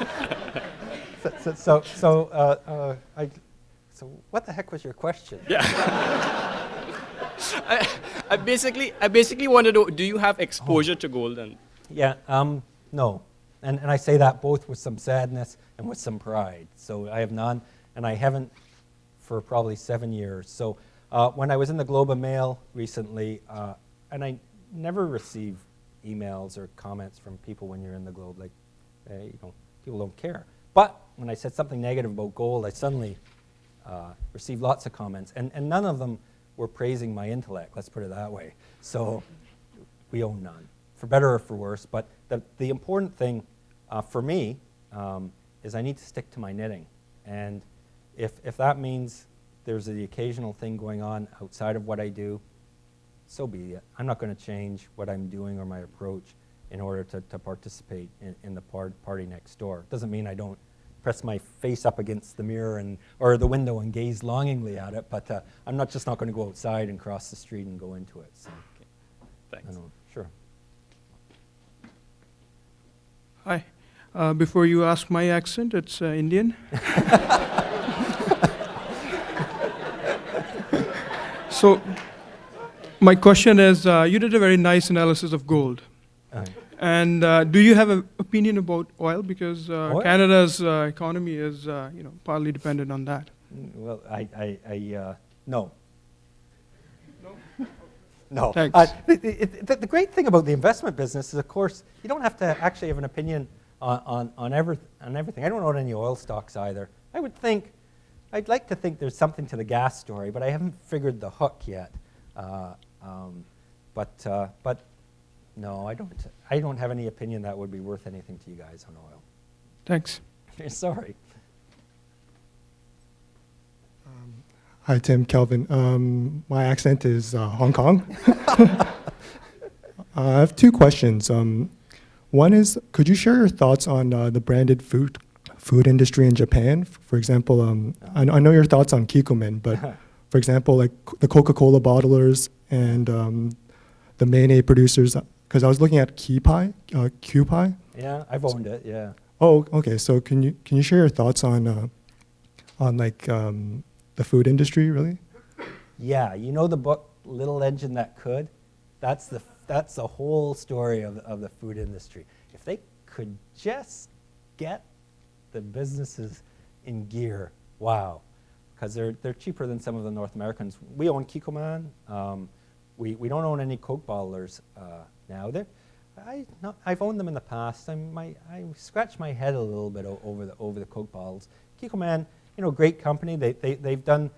A: So what the heck was your question?
D: Yeah. I basically want to know, do you have exposure to gold? And
A: Yeah, no. And I say that both with some sadness and with some pride. So I have none, and I haven't for probably 7 years. So when I was in the Globe and Mail recently, and I never receive emails or comments from people when you're in the Globe, like, people don't care. But when I said something negative about gold, I suddenly received lots of comments, and none of them were praising my intellect, let's put it that way. So we own none, for better or for worse. But the important thing for me is I need to stick to my knitting. And if that means there's the occasional thing going on outside of what I do, so be it. I'm not going to change what I'm doing or my approach in order to participate in the party next door. Doesn't mean I don't press my face up against the mirror or the window and gaze longingly at it, but I'm not going to go outside and cross the street and go into it. So,
D: okay. Thanks.
A: Sure.
E: Hi. Before you ask my accent, it's Indian. So my question is, you did a very nice analysis of gold. And do you have an opinion about oil? Because Canada's economy is, partly dependent on that.
A: Well, no. No.
E: Thanks.
A: The great thing about the investment business is, of course, you don't have to actually have an opinion on everything. I don't own any oil stocks either. I'd like to think there's something to the gas story, but I haven't figured the hook yet. But no, I don't have any opinion that would be worth anything to you guys on oil.
E: Thanks.
A: Sorry.
F: Hi, Tim, Kelvin. My accent is Hong Kong. I have two questions. One is, could you share your thoughts on the branded food industry in Japan? For example, I know your thoughts on Kikkoman, but for example, like the Coca-Cola bottlers and the mayonnaise producers, because I was looking at Kewpie.
A: Yeah, I've owned it. Yeah.
F: Oh, okay. So can you share your thoughts on the food industry, really?
A: Yeah, you know the book Little Engine That Could? That's the whole story of the food industry. If they could just get the businesses in gear, wow, because they're cheaper than some of the North Americans. We own Kikkoman. We don't own any Coke bottlers now. I've owned them in the past. I scratch my head a little bit over the Coke bottles. Kikkoman, great company. They've done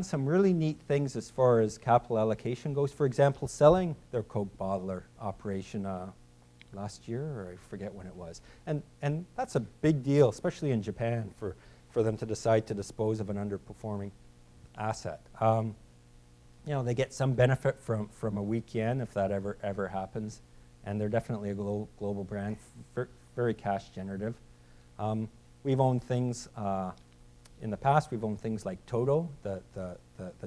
A: some really neat things as far as capital allocation goes. For example, selling their Coke bottler operation last year, or I forget when it was. And that's a big deal, especially in Japan, for them to decide to dispose of an underperforming asset. They get some benefit from a weak yen if that ever happens, and they're definitely a global brand, very cash generative. We've owned things in the past. We've owned things like Toto, the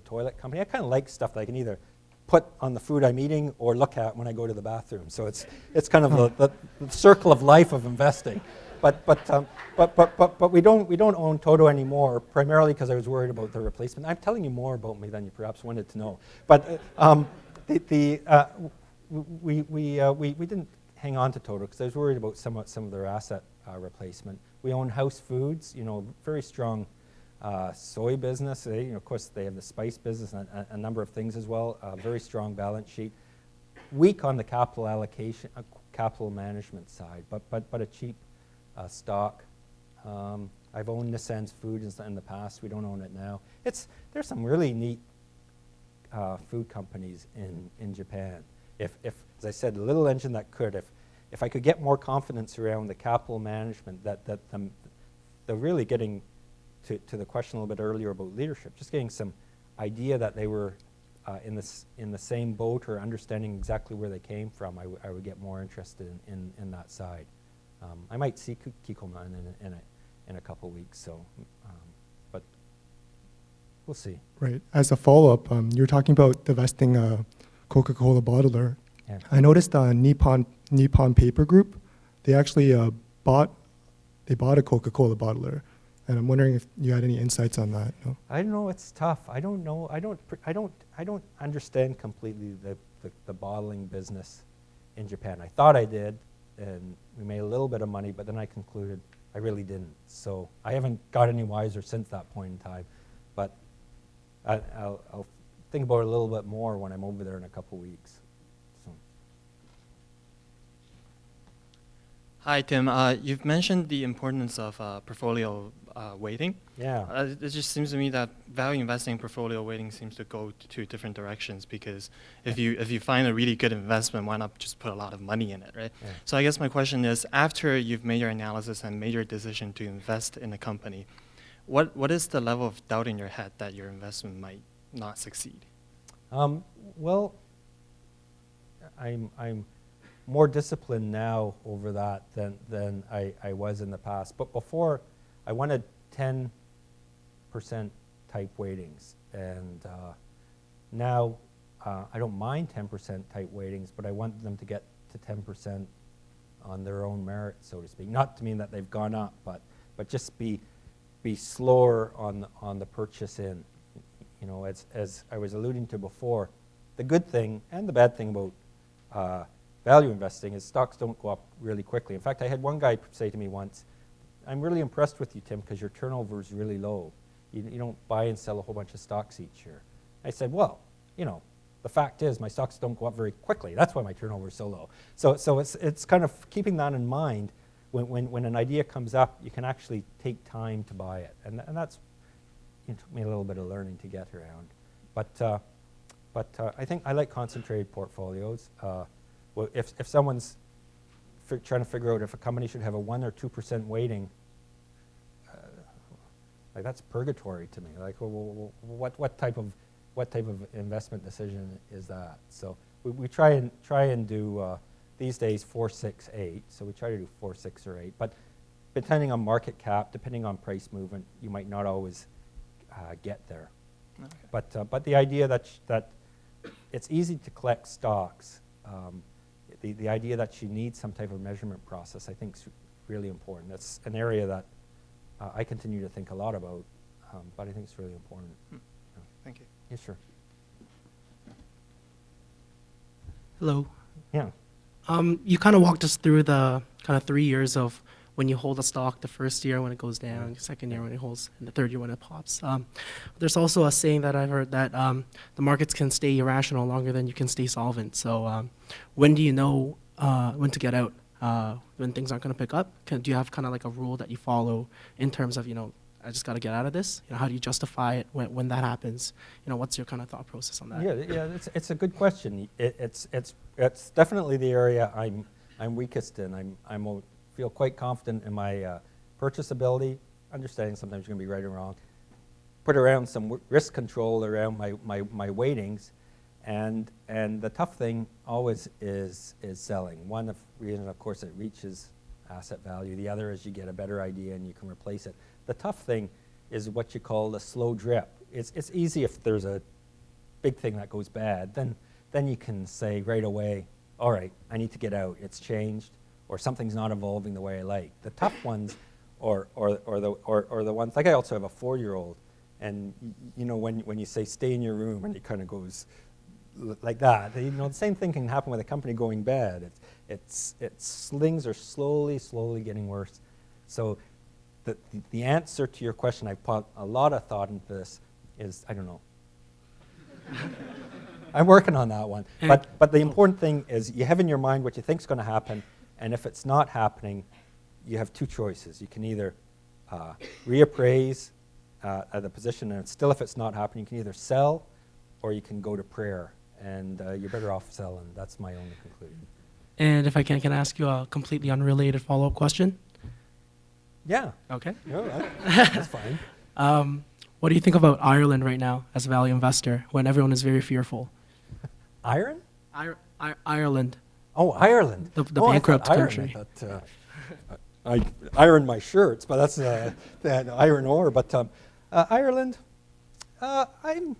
A: toilet company. I kind of like stuff that I can either put on the food I'm eating or look at when I go to the bathroom. So it's kind of the circle of life of investing. But we don't own Toto anymore, primarily because I was worried about the replacement. I'm telling you more about me than you perhaps wanted to know. But we didn't hang on to Toto because I was worried about some of their asset replacement. We own House Foods, very strong soy business. Of course, they have the spice business and a number of things as well. Very strong balance sheet. Weak on the capital capital management side, but a cheap stock. I've owned Nissan's food in the past. We don't own it now. There's some really neat food companies in Japan. If, as I said, a little engine that could, if I could get more confidence around the capital management, they're really getting to the question a little bit earlier about leadership, just getting some idea that they were in the same boat or understanding exactly where they came from, I would get more interested in that side. I might see Kikkoman in a couple weeks, so, but we'll see.
F: Right. As a follow-up, you were talking about divesting a Coca-Cola bottler.
A: Yeah.
F: I noticed Nippon Paper Group, they actually bought a Coca-Cola bottler, and I'm wondering if you had any insights on that. No?
A: I don't know. It's tough. I don't know. I don't understand completely the bottling business in Japan. I thought I did, and we made a little bit of money, but then I concluded I really didn't. So I haven't got any wiser since that point in time. But I'll think about it a little bit more when I'm over there in a couple weeks. So.
G: Hi, Tim. You've mentioned the importance of portfolio weighting.
A: Yeah.
G: It just seems to me that value investing portfolio weighting seems to go two different directions, because if you find a really good investment, why not just put a lot of money in it, right?
A: Yeah.
G: So I guess my question is, after you've made your analysis and made your decision to invest in a company, what is the level of doubt in your head that your investment might not succeed?
A: Well, I'm more disciplined now over that than I was in the past. But before, I wanted 10% type weightings, and now I don't mind 10% type weightings, but I want them to get to 10% on their own merit, so to speak. Not to mean that they've gone up, but just be slower on the purchase in. You know, as I was alluding to before, the good thing and the bad thing about value investing is stocks don't go up really quickly. In fact, I had one guy say to me once, "I'm really impressed with you, Tim, because your turnover is really low. You don't buy and sell a whole bunch of stocks each year." I said, "Well, you know, the fact is my stocks don't go up very quickly. That's why my turnover is so low." So it's kind of keeping that in mind. When an idea comes up, you can actually take time to buy it, and that's, it took me a little bit of learning to get around. But I think I like concentrated portfolios. Well, if someone's trying to figure out if a company should have a 1 or 2% weighting, like that's purgatory to me. Like, well, what type of investment decision is that? So we try and do these days 4, 6, 8. So we try to do 4, 6, or 8. But depending on market cap, depending on price movement, you might not always get there. Okay. But the idea that it's easy to collect stocks. The idea that you need some type of measurement process, I think, is really important. That's an area that I continue to think a lot about, but I think it's really important.
G: Thank you.
A: Yeah, sure.
H: Hello.
A: Yeah.
H: You kind of walked us through the kind of 3 years of when you hold a stock, the first year when it goes down, the second year when it holds, and the third year when it pops. There's also a saying that I've heard that the markets can stay irrational longer than you can stay solvent. So when do you know when to get out, when things aren't going to pick up? Do you have kind of like a rule that you follow in terms of, I just got to get out of this? How do you justify it when that happens? What's your kind of thought process on that?
A: Yeah, it's a good question. It's definitely the area I'm weakest in. I'm feel quite confident in my purchase ability, understanding sometimes you're going to be right or wrong. Put around some risk control around my weightings, and the tough thing always is selling. One reason, of course, it reaches asset value. The other is you get a better idea and you can replace it. The tough thing is what you call the slow drip. It's easy if there's a big thing that goes bad, then you can say right away, all right, I need to get out. It's changed, or something's not evolving the way I like. The tough ones, or the ones, like I also have a 4-year-old, and when you say stay in your room and it kind of goes like that, the same thing can happen with a company going bad. Things are slowly getting worse. So the answer to your question, I put a lot of thought into this, is I don't know. I'm working on that one.
H: And-
A: But the important thing is you have in your mind what you think is going to happen, and if it's not happening, you have two choices. You can either reappraise at the position, and still if it's not happening, you can either sell or you can go to prayer, and you're better off selling. That's my only conclusion.
H: And if I can I ask you a completely unrelated follow-up question?
A: Yeah,
H: Okay.
A: no, that's fine.
H: What do you think about Ireland right now as a value investor when everyone is very fearful?
A: Iron?
H: Ireland.
A: Oh, Ireland.
H: The
A: I thought
H: bankrupt
A: iron.
H: country.
A: I thought, I iron my shirts, but that's that iron ore. But Ireland, I'm,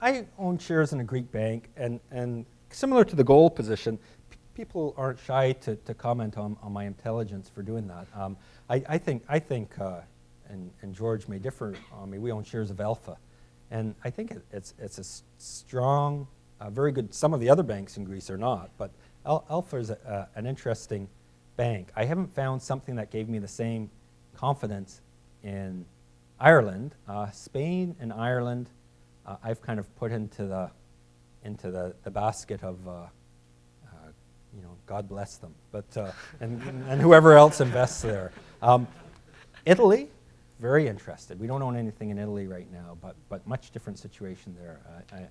A: I own shares in a Greek bank, and similar to the gold position, people aren't shy to comment on my intelligence for doing that. I think, and George may differ on me. We own shares of Alpha, and I think it's a strong, very good. Some of the other banks in Greece are not, but Alpha is an interesting bank. I haven't found something that gave me the same confidence in Ireland. Spain and Ireland, I've kind of put into the basket of God bless them, but and whoever else invests there. Italy, very interested. We don't own anything in Italy right now, but much different situation there.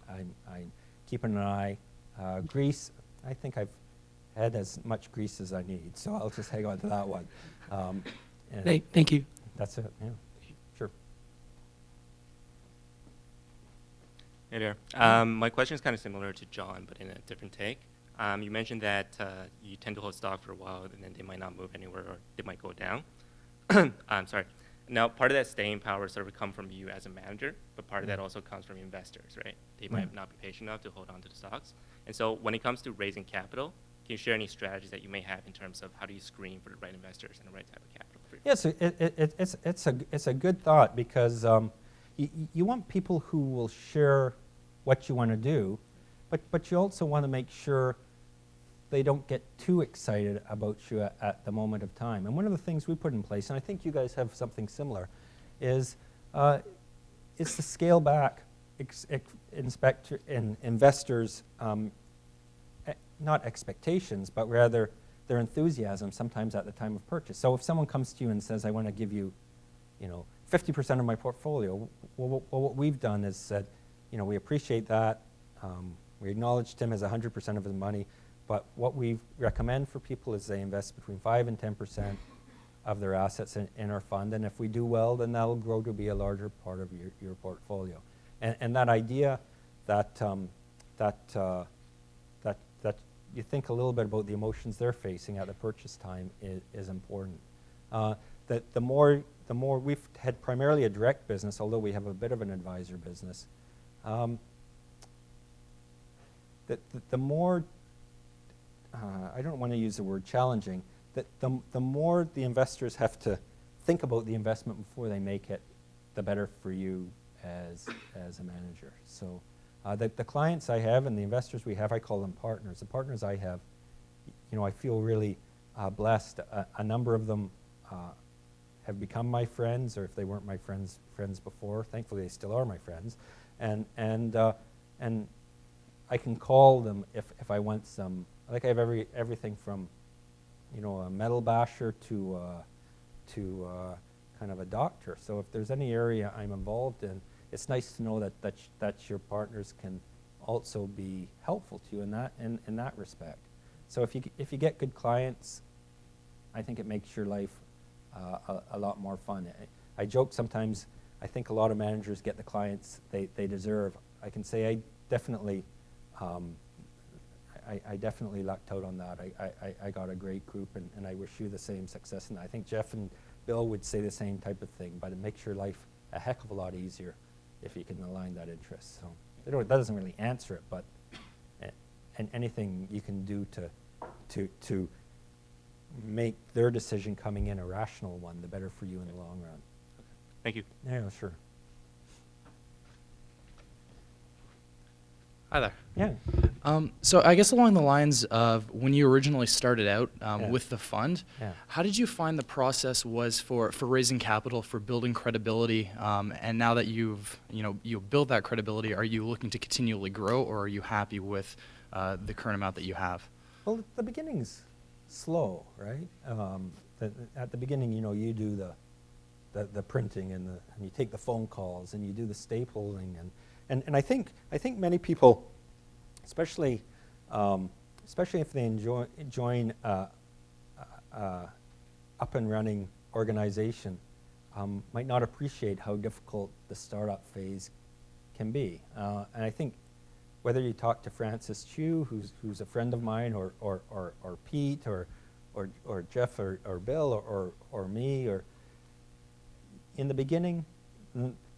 A: I'm keeping an eye. Greece, I think I've had as much Greece as I need, so I'll just hang on to that one.
H: Thank you.
A: That's it. Yeah, sure.
I: Hey there. My question is kind of similar to John, but in a different take. You mentioned that you tend to hold stock for a while, and then they might not move anywhere, or they might go down. I'm sorry. Now, part of that staying power sort of come from you as a manager, but part of that also comes from investors, right? They might not be patient enough to hold on to the stocks. And so when it comes to raising capital, can you share any strategies that you may have in terms of how do you screen for the right investors and the right type of capital? For
A: Yes, it's a good thought, because you want people who will share what you want to do, but you also want to make sure they don't get too excited about you at the moment of time. And one of the things we put in place, and I think you guys have something similar, is it's to scale back investors' not expectations, but rather their enthusiasm sometimes at the time of purchase. So if someone comes to you and says, I want to give you, 50% of my portfolio, well, what we've done is said, we appreciate that. We acknowledge Tim has 100% of his money, but what we recommend for people is they invest between 5 and 10% of their assets in our fund, and if we do well, then that'll grow to be a larger part of your portfolio. And that idea that you think a little bit about the emotions they're facing at the purchase time is important. That the more we've had primarily a direct business, although we have a bit of an advisor business. The more I don't want to use the word challenging. The more the investors have to think about the investment before they make it, the better for you as a manager. So the clients I have and the investors we have, I call them partners. The partners I have, I feel really blessed. A number of them have become my friends, or if they weren't my friends before, thankfully they still are my friends. And I can call them if I want some. Like I have everything from, a metal basher to kind of a doctor. So if there's any area I'm involved in, it's nice to know that your partners can also be helpful to you in that respect. So if you get good clients, I think it makes your life a lot more fun. I joke sometimes. I think a lot of managers get the clients they deserve. I can say I definitely. I definitely lucked out on that. I got a great group, and I wish you the same success. And I think Jeff and Bill would say the same type of thing, but it makes your life a heck of a lot easier if you can align that interest. So that doesn't really answer it, but and anything you can do to make their decision coming in a rational one, the better for you in the long run.
I: Thank you.
A: Yeah, sure.
J: Hi there.
A: Yeah.
J: So I guess along the lines of when you originally started out
A: Yeah.
J: with the fund,
A: Yeah.
J: how did you find the process was for raising capital, for building credibility? And now that you build that credibility, are you looking to continually grow, or are you happy with the current amount that you have?
A: Well, the beginning's slow, right? At the beginning, you do the printing and you take the phone calls and you do the stapling and I think many people, especially if they join up and running organization, might not appreciate how difficult the startup phase can be. And I think whether you talk to Francis Chu, who's a friend of mine, or Pete, or Jeff, or Bill, or me, or in the beginning,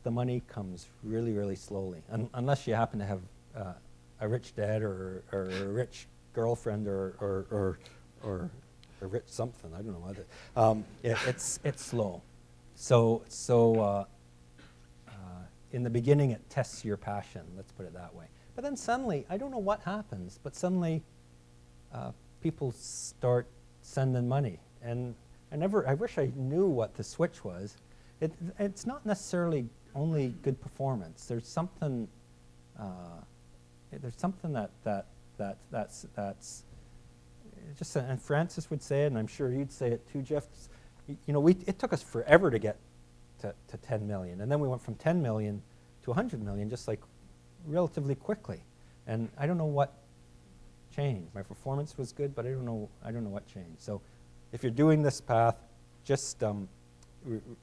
A: the money comes really, really slowly, unless you happen to have a rich dad or a rich girlfriend or a rich something. I don't know what it's slow. So in the beginning, it tests your passion. Let's put it that way. But then suddenly, I don't know what happens, but suddenly people start sending money. And I wish I knew what the switch was. It's not necessarily only good performance. There's something that's just, and Francis would say it, and I'm sure you'd say it too, Jeff. It took us forever to get to 10 million, and then we went from 10 million to 100 million just like relatively quickly. And I don't know what changed. My performance was good, but I don't know what changed. So if you're doing this path, just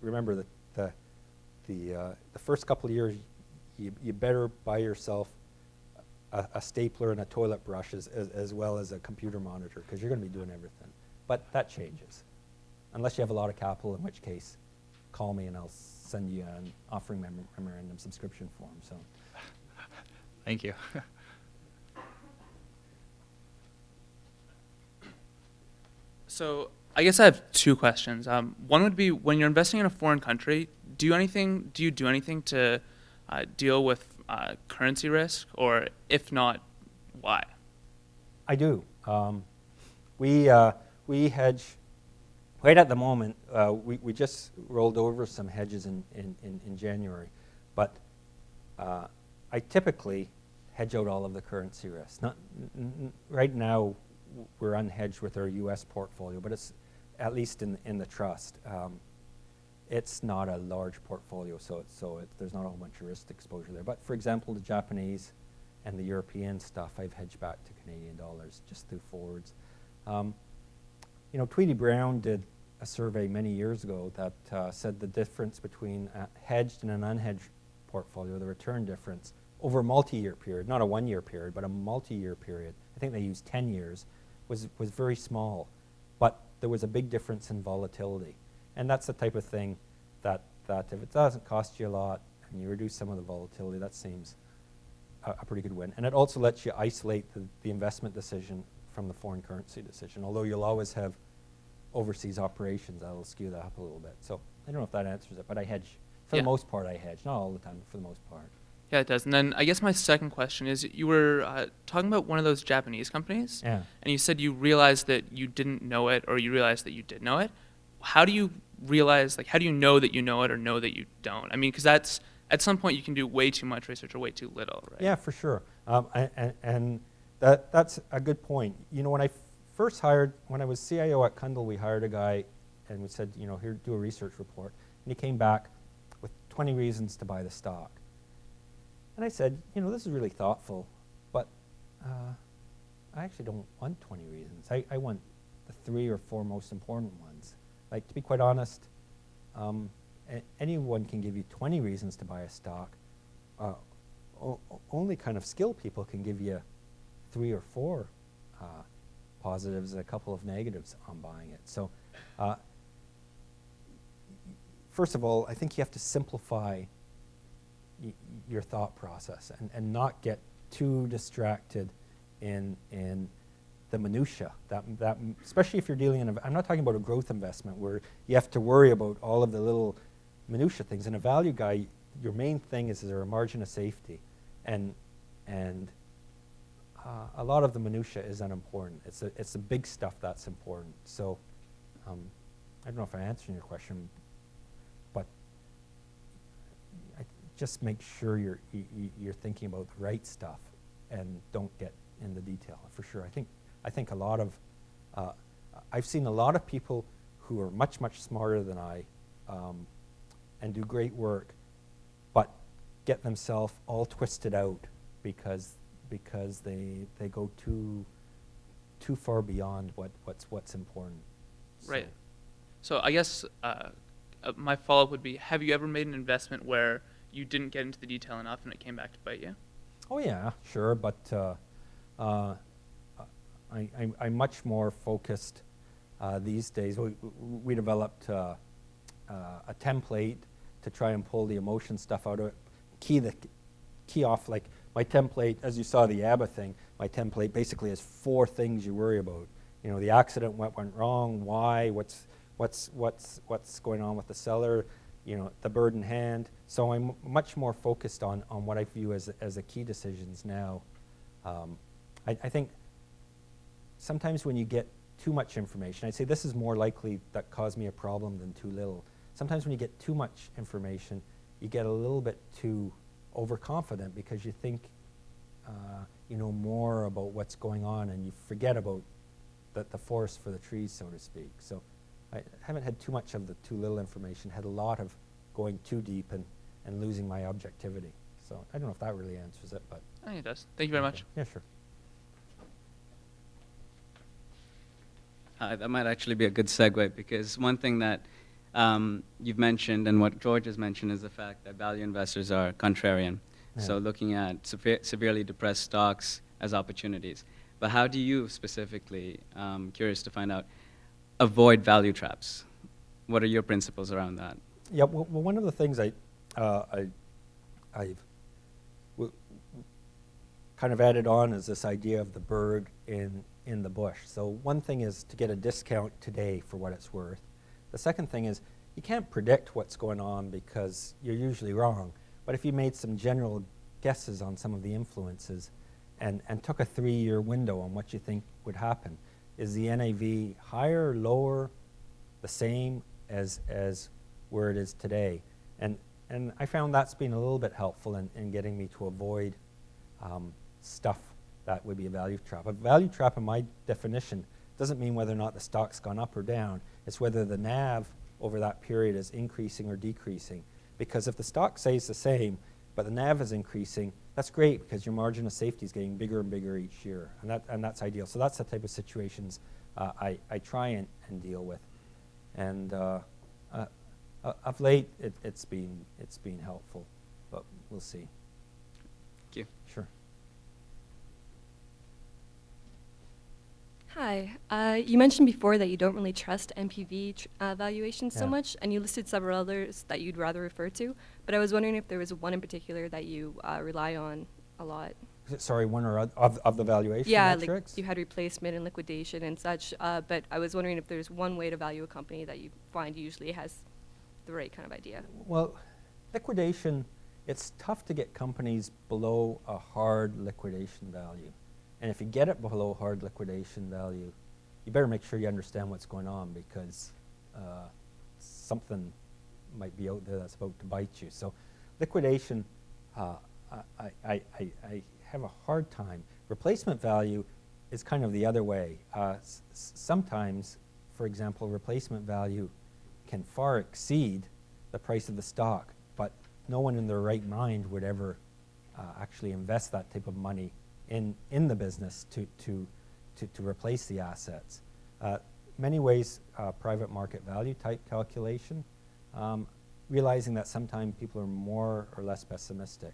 A: remember that the first couple of years, you better buy yourself a stapler and a toilet brush as well as a computer monitor, because you're going to be doing everything. But that changes, unless you have a lot of capital, in which case, call me and I'll send you an offering memorandum subscription form. So,
J: Thank you.
K: So I guess I have two questions. One would be, when you're investing in a foreign country, do you do anything to deal with currency risk, or if not, why?
A: I do. We hedge. Right at the moment, we just rolled over some hedges in January, but I typically hedge out all of the currency risk. Right now, we're unhedged with our U.S. portfolio, but it's at least in the trust. It's not a large portfolio, so there's not a whole bunch of risk exposure there. But for example, the Japanese and the European stuff, I've hedged back to Canadian dollars just through forwards. Tweedy Brown did a survey many years ago that said the difference between a hedged and an unhedged portfolio, the return difference over a multi-year period, not a one-year period, but a multi-year period, I think they used 10 years, was very small. But there was a big difference in volatility. And that's the type of thing that if it doesn't cost you a lot and you reduce some of the volatility, that seems a pretty good win. And it also lets you isolate the investment decision from the foreign currency decision, although you'll always have overseas operations that'll skew that up a little bit. So I don't know if that answers it, but I hedge. For the most part, I hedge. Not all the time, but for the most part.
K: Yeah, it does. And then I guess my second question is, you were talking about one of those Japanese companies,
A: Yeah.
K: and you said you realized that you didn't know it, or you realized that you did know it. How do you realize, how do you know that you know it or know that you don't? I mean, because that's, at some point you can do way too much research or way too little, right?
A: Yeah, for sure. And that's a good point. When I first when I was CIO at Cundall, we hired a guy and we said, here, do a research report. And he came back with 20 reasons to buy the stock. And I said, this is really thoughtful, but I actually don't want 20 reasons. I want the 3 or 4 most important ones. To be quite honest, anyone can give you 20 reasons to buy a stock. Only kind of skilled people can give you 3 or 4 positives and a couple of negatives on buying it. So first of all, I think you have to simplify your thought process and not get too distracted in the minutia. That especially if you're dealing in I'm not talking about a growth investment where you have to worry about all of the little minutia things. In a value guy, your main thing is there a margin of safety, and a lot of the minutia is unimportant. It's the big stuff that's important. So I don't know if I'm answering your question, but just make sure you're thinking about the right stuff and don't get in the detail, for sure. I think a lot of, I've seen a lot of people who are much, much smarter than I and do great work, but get themselves all twisted out because they go too far beyond what's important.
K: Right. So I guess my follow-up would be, have you ever made an investment where you didn't get into the detail enough and it came back to bite you?
A: Oh yeah, sure, but I'm much more focused these days. We developed a template to try and pull the emotion stuff out of it. Key off, like my template, as you saw the ABBA thing, my template basically has 4 things you worry about. You know, the accident, what went wrong, why, what's going on with the seller, you know, the bird in hand. So I'm much more focused on what I view as the key decisions now. I think sometimes when you get too much information, I'd say this is more likely that caused me a problem than too little. Sometimes when you get too much information, you get a little bit too overconfident because you think you know more about what's going on and you forget about the forest for the trees, so to speak. So I haven't had too much of the too little information, had a lot of going too deep and losing my objectivity. So I don't know if that really answers it, but
K: I think it does. Thank you very much.
A: yeah, sure.
L: That might actually be a good segue, because one thing that you've mentioned and what George has mentioned is the fact that value investors are contrarian.
A: Yeah.
L: So looking at severely depressed stocks as opportunities. But how do you specifically, curious to find out, avoid value traps? What are your principles around that?
A: Yeah, well, one of the things I've kind of added on is this idea of the bird in the bush. So one thing is to get a discount today for what it's worth. The second thing is you can't predict what's going on because you're usually wrong. But if you made some general guesses on some of the influences and took a 3-year window on what you think would happen, is the NAV higher, lower, the same as where it is today? And I found that's been a little bit helpful in getting me to avoid stuff that would be a value trap. A value trap, in my definition, doesn't mean whether or not the stock's gone up or down. It's whether the NAV over that period is increasing or decreasing. Because if the stock stays the same, but the NAV is increasing, that's great because your margin of safety is getting bigger and bigger each year, and that's ideal. So that's the type of situations I try and deal with. And of late, it's been helpful, but we'll see.
L: Thank you.
A: Sure.
M: Hi. You mentioned before that you don't really trust NPV valuations so
A: Yeah.
M: much, and you listed several others that you'd rather refer to. But I was wondering if there was one in particular that you rely on a lot.
A: Sorry, one or of the valuation
M: Yeah,
A: metrics?
M: like you had replacement and liquidation and such. But I was wondering if there's one way to value a company that you find usually has the right kind of idea.
A: Well, liquidation, it's tough to get companies below a hard liquidation value. And if you get it below hard liquidation value, you better make sure you understand what's going on, because something might be out there that's about to bite you. So liquidation, I have a hard time. Replacement value is kind of the other way. Sometimes, for example, replacement value can far exceed the price of the stock, but no one in their right mind would ever actually invest that type of money in the business to replace the assets. Many ways, private market value type calculation, realizing that sometimes people are more or less pessimistic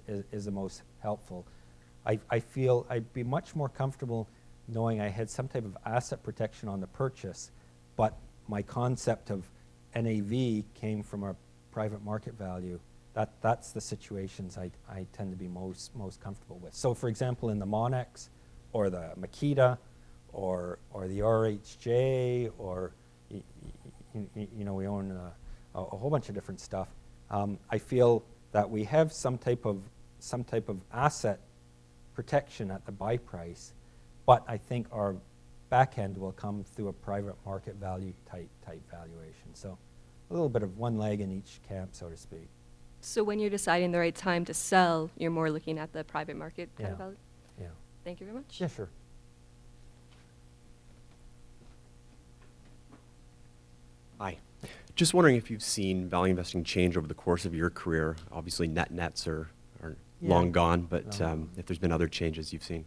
A: is the most helpful. I feel I'd be much more comfortable knowing I had some type of asset protection on the purchase, but my concept of NAV came from a private market value. That's the situations I tend to be most comfortable with. So for example, in the Monex or the Makita or the RHJ, or you know, we own a whole bunch of different stuff. I feel that we have some type of asset protection at the buy price, but I think our back end will come through a private market value type valuation. So a little bit of one leg in each camp, so to speak.
M: So when you're deciding the right time to sell, you're more looking at the private market kind of value?
A: Yeah.
M: Thank you very much.
A: Yeah, sure.
N: Hi. Just wondering if you've seen value investing change over the course of your career. Obviously, nets are long gone, but if there's been other changes you've seen.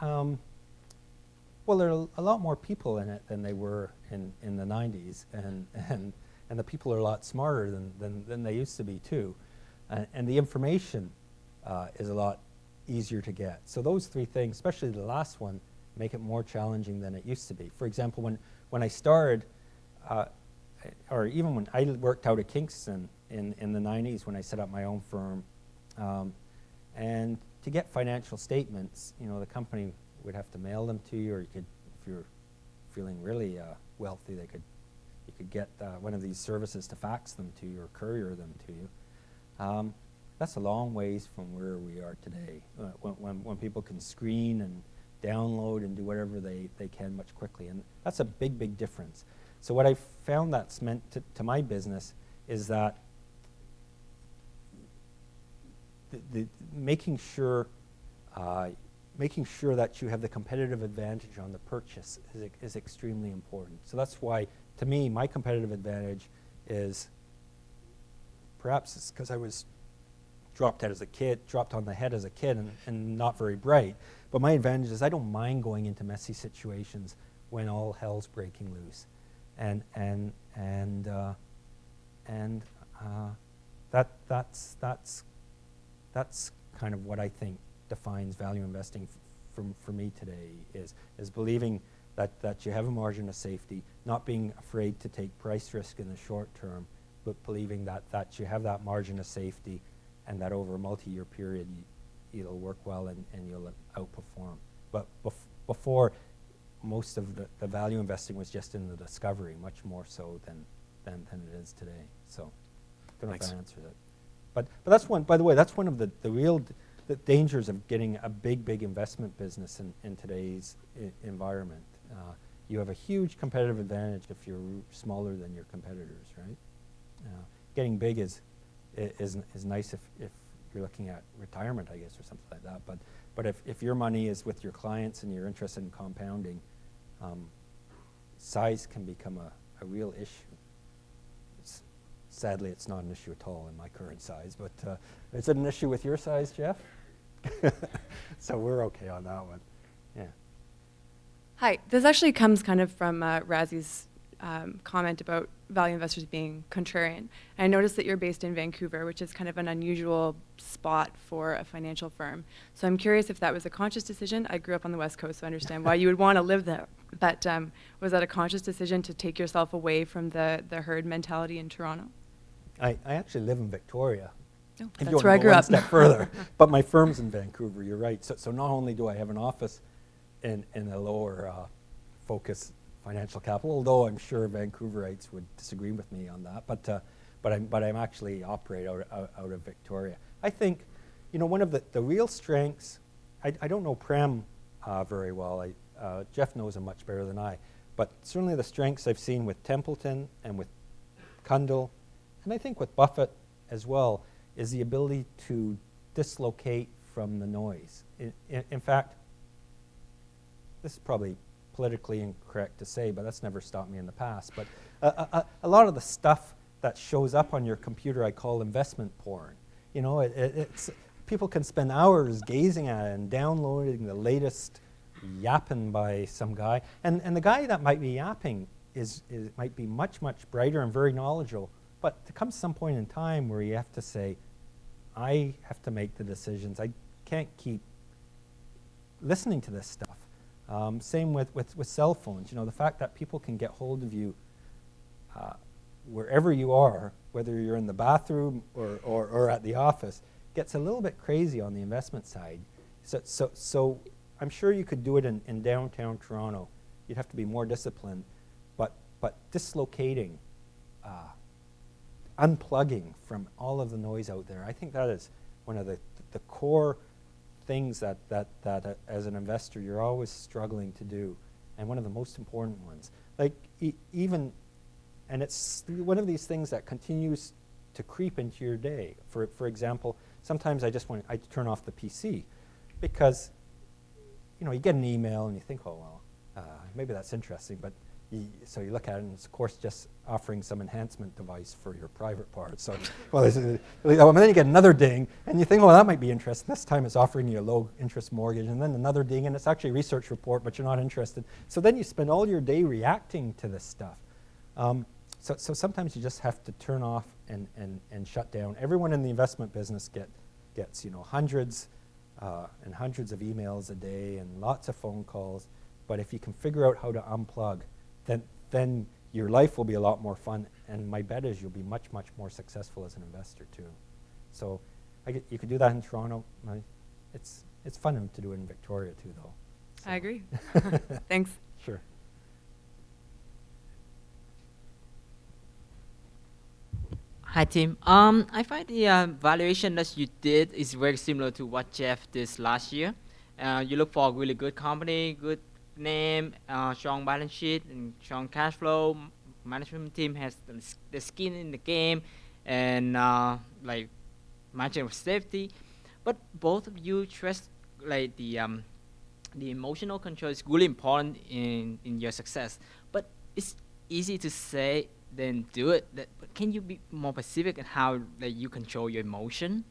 A: Well, there are a lot more people in it than they were in the 90s, and the people are a lot smarter than they used to be too, and the information is a lot easier to get. So those three things, especially the last one, make it more challenging than it used to be. For example, when I started, or even when I worked out at Kingston in the 90s when I set up my own firm, and to get financial statements, the company would have to mail them to you, or you could, if you're feeling really wealthy, you could get one of these services to fax them to you or courier them to you. That's a long ways from where we are today, when people can screen and download and do whatever they can much quickly, and that's a big difference. So what I found that's meant to my business is that the making sure that you have the competitive advantage on the purchase is extremely important. So that's why, to me, my competitive advantage is, perhaps it's because I was dropped on the head as a kid and not very bright, but my advantage is I don't mind going into messy situations when all hell's breaking loose. And that's kind of what I think defines value investing for me today, is believing that you have a margin of safety, not being afraid to take price risk in the short term, but believing that you have that margin of safety, and that over a multi-year period it'll work well and you'll outperform. But before, most of the value investing was just in the discovery, much more so than it is today. So I don't know if that answers it. But that's one, by the way, that's one of the real dangers of getting a big investment business in today's environment. You have a huge competitive advantage if you're smaller than your competitors, right? Getting big is nice if you're looking at retirement, I guess, or something like that. But if your money is with your clients and you're interested in compounding, size can become a real issue. Sadly, it's not an issue at all in my current size, but is it an issue with your size, Jeff? So we're okay on that one. Yeah.
O: Hi, this actually comes kind of from Razi's comment about value investors being contrarian. And I noticed that you're based in Vancouver, which is kind of an unusual spot for a financial firm. So I'm curious if that was a conscious decision. I grew up on the West Coast, so I understand why you would want to live there. But was that a conscious decision to take yourself away from the herd mentality in Toronto?
A: I actually live in Victoria.
O: Oh,
A: if
O: that's
A: you
O: where I
A: want to
O: grew
A: go
O: up.
A: one step further. But my firm's in Vancouver, you're right. So not only do I have an office in a lower focus financial capital, although I'm sure Vancouverites would disagree with me on that, but I'm actually operate out of Victoria. I think, one of the real strengths, I don't know Prem very well. Jeff knows him much better than I, but certainly the strengths I've seen with Templeton and with Kundal, and I think with Buffett as well, is the ability to dislocate from the noise. In fact, this is probably politically incorrect to say, but that's never stopped me in the past. But a lot of the stuff that shows up on your computer I call investment porn. It's people can spend hours gazing at it and downloading the latest yapping by some guy. And the guy that might be yapping might be much brighter and very knowledgeable. But there comes some point in time where you have to say, I have to make the decisions. I can't keep listening to this stuff. Same with cell phones. The fact that people can get hold of you wherever you are, whether you're in the bathroom or at the office, gets a little bit crazy on the investment side. So I'm sure you could do it in downtown Toronto. You'd have to be more disciplined, but dislocating, unplugging from all of the noise out there, I think that is one of the core things that as an investor you're always struggling to do, and one of the most important ones. Like even, and it's one of these things that continues to creep into your day. For example, sometimes I turn off the PC because, you know, you get an email and you think, oh well, maybe that's interesting, but so you look at it and it's of course just offering some enhancement device for your private part. So, well, and then you get another ding and you think, well, that might be interesting. This time it's offering you a low interest mortgage, and then another ding and it's actually a research report, but you're not interested. So then you spend all your day reacting to this stuff. So sometimes you just have to turn off and shut down. Everyone in the investment business gets hundreds and hundreds of emails a day and lots of phone calls. But if you can figure out how to unplug, then your life will be a lot more fun. And my bet is you'll be much, much more successful as an investor too. So you could do that in Toronto. It's fun to do it in Victoria too, though. So.
O: I agree. Thanks.
A: Sure.
P: Hi, Tim. I find the valuation that you did is very similar to what Jeff did last year. You look for a really good company, good name, strong balance sheet, and strong cash flow. Management team has the skin in the game, and like margin of safety. But both of you stress like the emotional control is really important in your success. But it's easy to say than do it. But can you be more specific on how you control your emotion?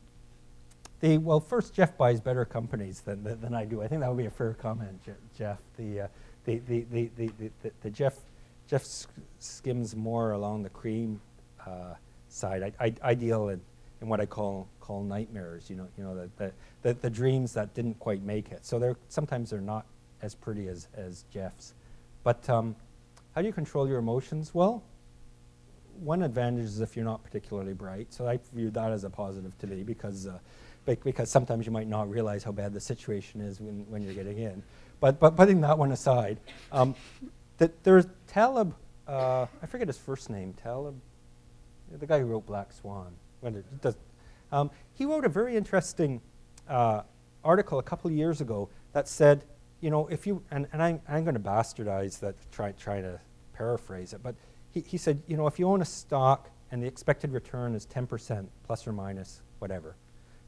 A: Well, first, Jeff buys better companies than I do. I think that would be a fair comment, Jeff. The Jeff skims more along the cream side. I deal in what I call nightmares. You know the dreams that didn't quite make it. So sometimes they're not as pretty as Jeff's. But how do you control your emotions? Well, one advantage is if you're not particularly bright. So I view that as a positive to me because sometimes you might not realize how bad the situation is when you're getting in. But putting that one aside, there's Taleb, I forget his first name, Taleb, the guy who wrote Black Swan. He wrote a very interesting article a couple of years ago that said, you know, if you, and I'm going to bastardize that, try to paraphrase it, but he said, you know, if you own a stock and the expected return is 10% plus or minus whatever,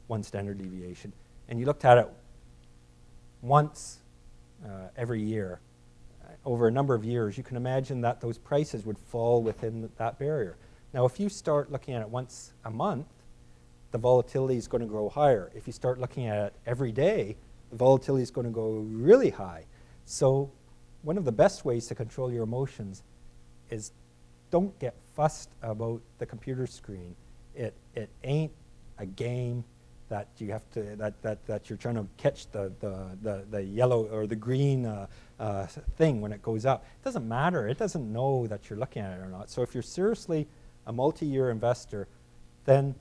A: one standard deviation, and you looked at it once every year, over a number of years, you can imagine that those prices would fall within that barrier. Now, if you start looking at it once a month, the volatility is going to grow higher. If you start looking at it every day, the volatility is going to go really high. So one of the best ways to control your emotions is don't get fussed about the computer screen. It ain't a game that you have to that you're trying to catch the yellow or the green thing when it goes up. It doesn't matter. It doesn't know that you're looking at it or not. So if you're seriously a multi-year investor, then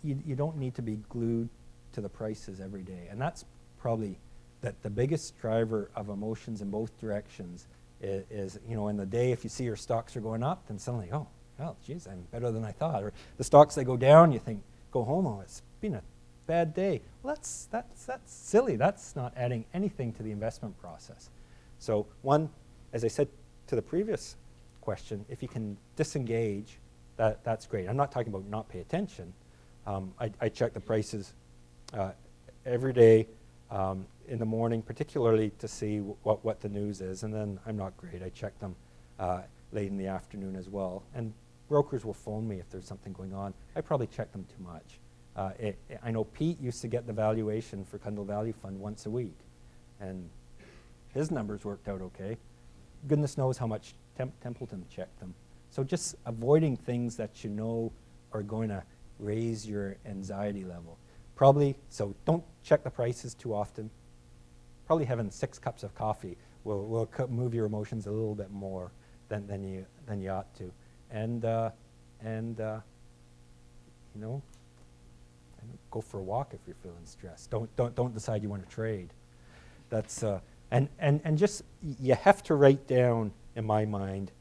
A: you don't need to be glued to the prices every day. And that's probably the biggest driver of emotions in both directions is, you know, in the day, if you see your stocks are going up, then suddenly, oh, well, geez, I'm better than I thought. Or the stocks, they go down, you think, go home, oh, it's been a bad day. Well, that's silly. That's not adding anything to the investment process. So one, as I said to the previous question, if you can disengage, that's great. I'm not talking about not pay attention. I check the prices every day in the morning, particularly to see what the news is, and then I'm not great. I check them late in the afternoon as well. And brokers will phone me if there's something going on. I probably check them too much. I know Pete used to get the valuation for Cundall Value Fund once a week, and his numbers worked out okay. Goodness knows how much Templeton checked them. So just avoiding things that you know are going to raise your anxiety level. Probably, so don't check the prices too often. Probably having 6 cups of coffee will move your emotions a little bit more than you ought to. And you know, go for a walk if you're feeling stressed. Don't decide you want to trade. That's and just you have to write down, in my mind,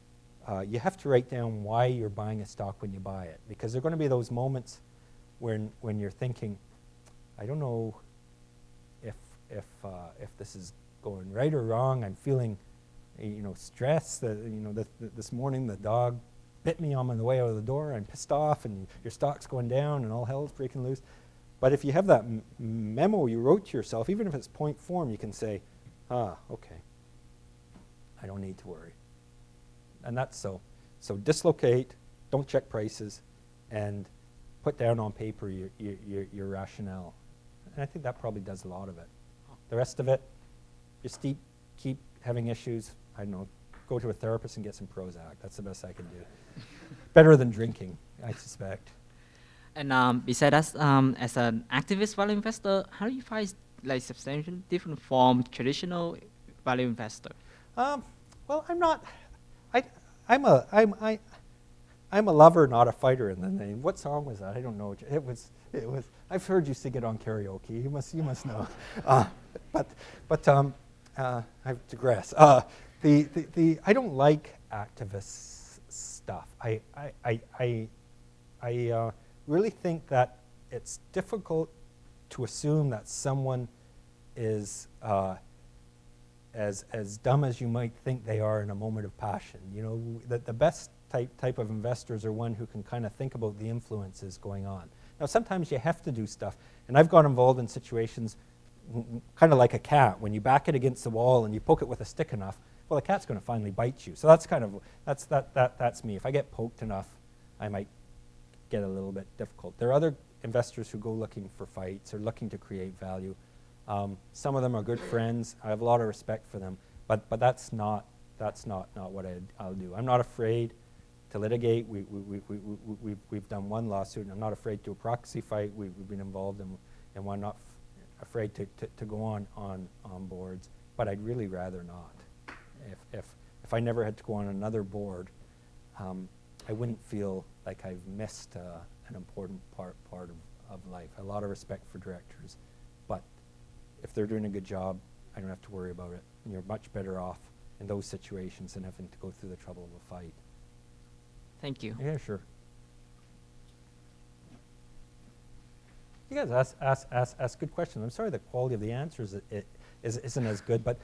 A: you have to write down why you're buying a stock when you buy it, because there are going to be those moments when you're thinking, I don't know if this is going right or wrong. I'm feeling, stressed. This morning the dog bit me on the way out of the door. I'm pissed off, and your stock's going down, and all hell's breaking loose. But if you have that memo you wrote to yourself, even if it's point form, you can say, okay, I don't need to worry. And that's so. So dislocate, don't check prices, and put down on paper your rationale. And I think that probably does a lot of it. The rest of it, just keep having issues. I don't know, go to a therapist and get some Prozac. That's the best I can do. Better than drinking, I suspect.
P: And besides that, as an activist value investor, how do you find like substantially different from traditional value investor?
A: Well, I'm not. I'm a lover, not a fighter in the name. What song was that? I don't know. It was. I've heard you sing it on karaoke. You must know. But I digress. I don't like activist stuff. I really think that it's difficult to assume that someone is as dumb as you might think they are in a moment of passion. The best type of investors are one who can kind of think about the influences going on. Now, sometimes you have to do stuff, and I've got involved in situations kind of like a cat. When you back it against the wall and you poke it with a stick enough, well, the cat's going to finally bite you. So that's me. If I get poked enough, I might get a little bit difficult. There are other investors who go looking for fights or looking to create value. Some of them are good friends. I have a lot of respect for them, but that's not what I'll do. I'm not afraid to litigate. We've done one lawsuit, and I'm not afraid to do a proxy fight. We've been involved in one. Not afraid to go on boards, but I'd really rather not. If I never had to go on another board, I wouldn't feel like I've missed an important part of life. A lot of respect for directors, but if they're doing a good job, I don't have to worry about it. And you're much better off in those situations than having to go through the trouble of a fight.
P: Thank you.
A: Yeah, sure. You guys ask good questions. I'm sorry the quality of the answers isn't as good, but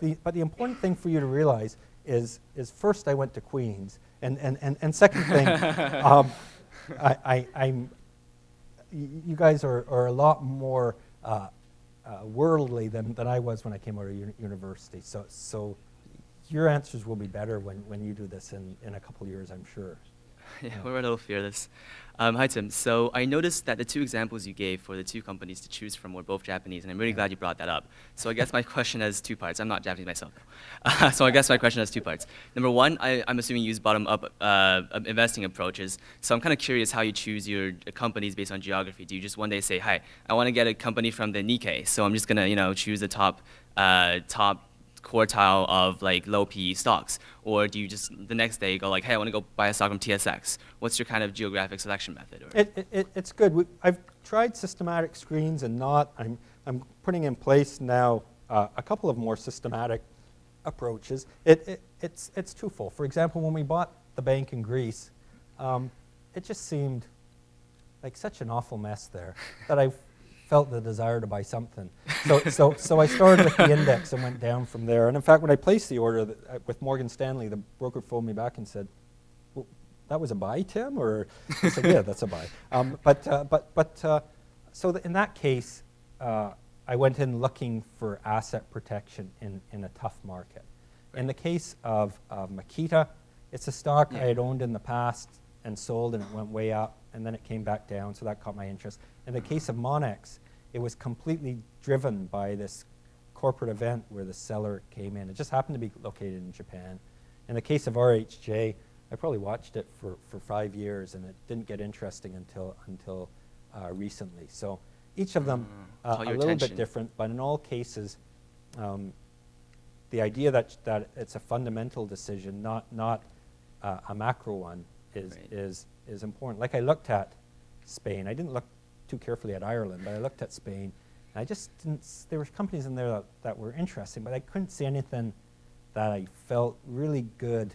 A: the important thing for you to realize is first I went to Queen's, and second thing, you guys are a lot more worldly than I was when I came out of university. So your answers will be better when you do this in a couple of years, I'm sure.
Q: Yeah, we're a little fearless. Hi, Tim. So I noticed that the two examples you gave for the two companies to choose from were both Japanese, and I'm really glad you brought that up. So I guess my question has two parts. I'm not Japanese myself, though. So I guess my question has two parts. Number one, I'm assuming you use bottom-up investing approaches. So I'm kind of curious how you choose your companies based on geography. Do you just one day say, hi, I want to get a company from the Nikkei, so I'm just going to choose the top quartile of like low PE stocks? Or do you just the next day go like, hey, I want to go buy a stock from TSX? What's your kind of geographic selection method?
A: It's good. I've tried systematic screens and not. I'm putting in place now a couple of more systematic approaches. It's twofold. For example, when we bought the bank in Greece, it just seemed like such an awful mess there that I felt the desire to buy something. So I started with the index and went down from there. And in fact, when I placed the order with Morgan Stanley, the broker phoned me back and said, well, that was a buy, Tim? Or I said, yeah, that's a buy. In that case, I went in looking for asset protection in a tough market. Right. In the case of Makita, it's a stock I had owned in the past and sold, and it went way up, and then it came back down, so that caught my interest. In the case of Monex, it was completely driven by this corporate event where the seller came in. It just happened to be located in Japan. In the case of RHJ, I probably watched it for 5 years, and it didn't get interesting until recently. So each of them a little bit different, but in all cases, the idea that it's a fundamental decision, not a macro one, is important. Like I looked at Spain. I didn't look too carefully at Ireland, but I looked at Spain. And I just didn't. There were companies in there that were interesting, but I couldn't see anything that I felt really good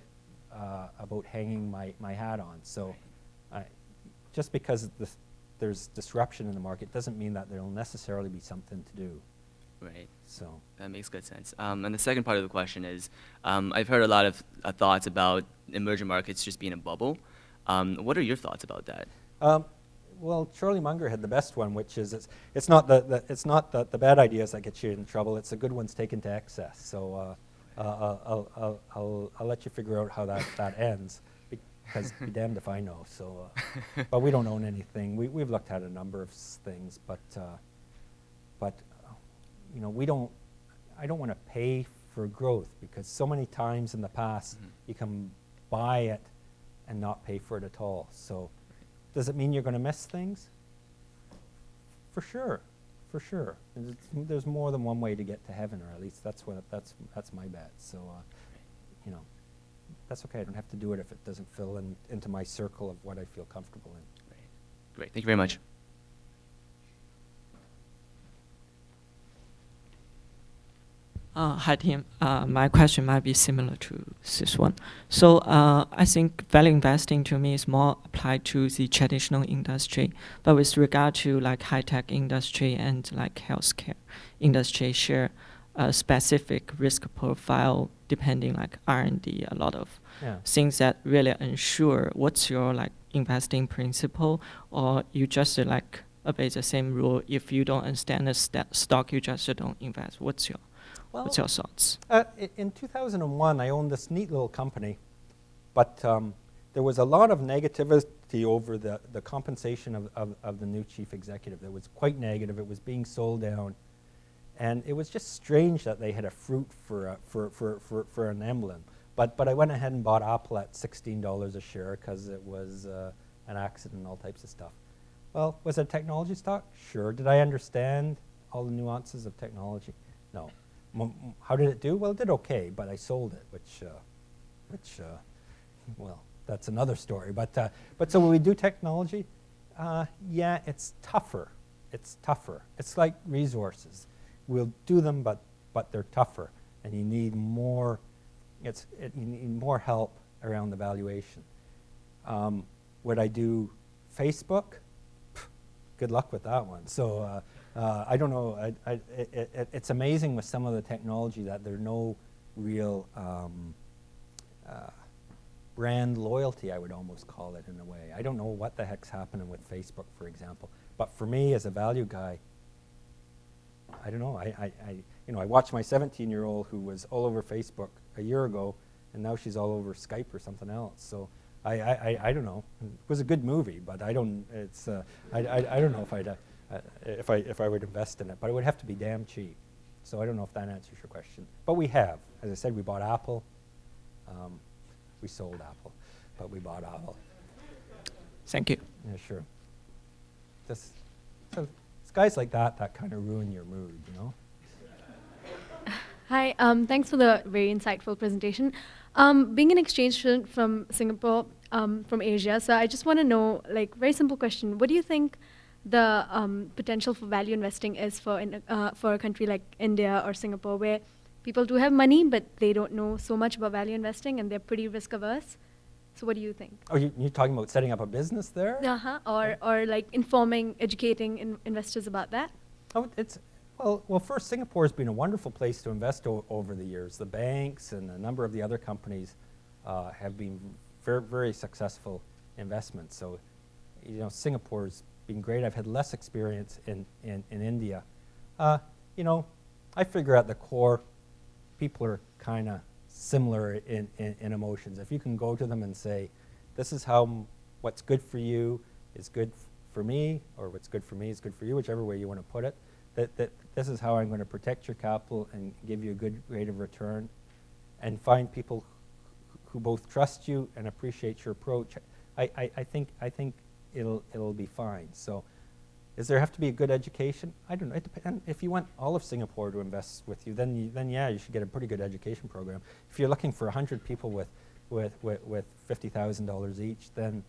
A: about hanging my hat on. So, just because there's disruption in the market doesn't mean that there'll necessarily be something to do.
Q: Right.
A: So
Q: that makes good sense. And the second part of the question is, I've heard a lot of thoughts about emerging markets just being a bubble. What are your thoughts about that?
A: Well, Charlie Munger had the best one, which is it's not the bad ideas that get you in trouble. It's the good ones taken to excess. So I'll let you figure out how that ends, because be damned if I know. So, but we don't own anything. We've looked at a number of things, but you know, I don't want to pay for growth, because so many times in the past you can buy it and not pay for it at all. So does it mean you're going to miss things? For sure, for sure. There's more than one way to get to heaven, or at least that's my bet. So you know, that's okay. I don't have to do it if it doesn't fill into my circle of what I feel comfortable in.
Q: Great. Thank you very much.
R: Hi, team. My question might be similar to this one. So I think value investing to me is more applied to the traditional industry, but with regard to like high-tech industry and like healthcare industry share a specific risk profile depending like R&D, a lot of things that really ensure what's your like investing principle, or you just like obey the same rule. If you don't understand the stock, you just don't invest. What's your thoughts?
A: In 2001, I owned this neat little company, but there was a lot of negativity over the compensation of the new chief executive. It was quite negative. It was being sold down, and it was just strange that they had a fruit for an emblem. But I went ahead and bought Apple at $16 a share because it was an accident and all types of stuff. Well, was it a technology stock? Sure. Did I understand all the nuances of technology? No. How did it do? Well, it did okay, but I sold it, which well, that's another story. But so when we do technology, yeah, it's tougher. It's tougher. It's like resources. We'll do them, but they're tougher, and you need more. You need more help around the valuation. Would I do Facebook? Good luck with that one. So. I don't know. It's amazing with some of the technology that there's no real brand loyalty, I would almost call it in a way. I don't know what the heck's happening with Facebook, for example. But for me, as a value guy, I don't know. I watched my 17-year-old who was all over Facebook a year ago, and now she's all over Skype or something else. So I don't know. It was a good movie, but I don't. I don't know if I would invest in it, but it would have to be damn cheap. So I don't know if that answers your question. But we have. As I said, we bought Apple. We sold Apple, but we bought Apple.
R: Thank you.
A: Yeah, sure. So it's guys like that kind of ruin your mood, you know?
S: Hi, thanks for the very insightful presentation. Being an exchange student from Singapore, from Asia, so I just want to know, like, very simple question. What do you think the potential for value investing is for a country like India or Singapore, where people do have money, but they don't know so much about value investing, and they're pretty risk averse? So what do you think?
A: Oh, you're talking about setting up a business there?
S: Or like informing, educating investors about that?
A: Oh, well, first, Singapore has been a wonderful place to invest over the years. The banks and a number of the other companies have been very, very successful investments. So, you know, Singapore's been great. I've had less experience in India. You know, I figure at the core, people are kind of similar in emotions. If you can go to them and say, this is how what's good for you is good for me, or what's good for me is good for you, whichever way you want to put it, that this is how I'm going to protect your capital and give you a good rate of return, and find people who both trust you and appreciate your approach, I think it'll be fine. So, does there have to be a good education? I don't know. It depends. If you want all of Singapore to invest with you, then yeah, you should get a pretty good education program. If you're looking for 100 people with $50,000 each, then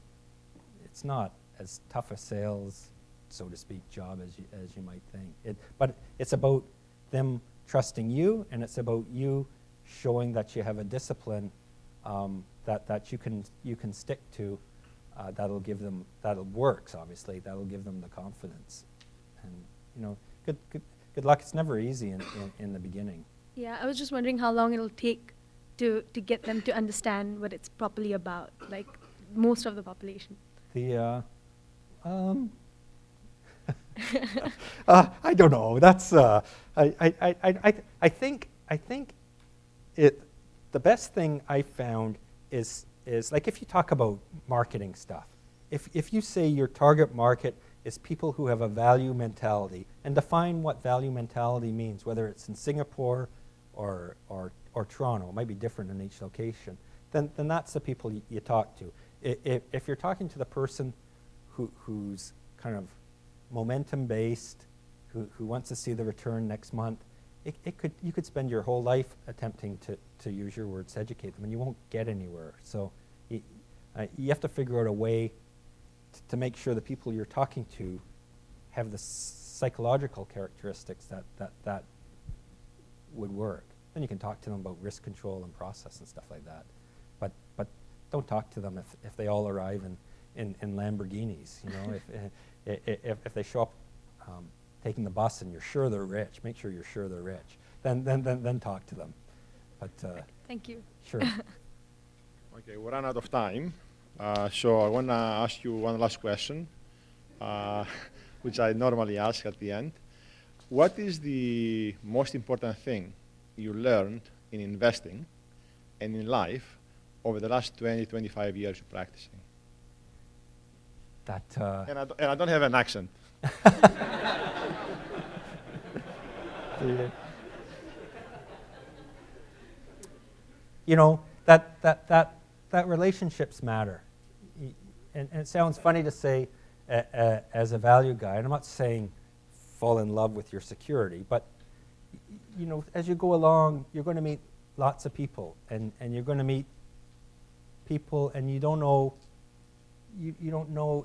A: it's not as tough a sales, so to speak, job as you might think. But it's about them trusting you, and it's about you showing that you have a discipline that you can stick to, that'll works, obviously, that'll give them the confidence. And, you know, good luck. It's never easy in the beginning.
S: Yeah, I was just wondering how long it'll take to get them to understand what it's properly about, like most of the population.
A: I don't know. That's I think the best thing I found is like if you talk about marketing stuff. If you say your target market is people who have a value mentality, and define what value mentality means, whether it's in Singapore or Toronto, it might be different in each location, then that's the people you talk to. If you're talking to the person who's kind of momentum-based, who wants to see the return next month, you could spend your whole life attempting to use your words, educate them, and you won't get anywhere. So you have to figure out a way to make sure the people you're talking to have the psychological characteristics that would work. Then you can talk to them about risk control and process and stuff like that. But don't talk to them if they all arrive in Lamborghinis. You know, if they show up taking the bus and you're sure they're rich, make sure you're sure they're rich. Then talk to them. But
S: thank you.
A: Sure.
B: Okay, we ran out of time, so I want to ask you one last question, which I normally ask at the end. What is the most important thing you learned in investing and in life over the last 20, 25 years of practicing? And I don't have an accent.
A: You know, that relationships matter. And it sounds funny to say as a value guy, and I'm not saying fall in love with your security, but you know, as you go along, you're going to meet lots of people, and you're going to meet people, and you don't know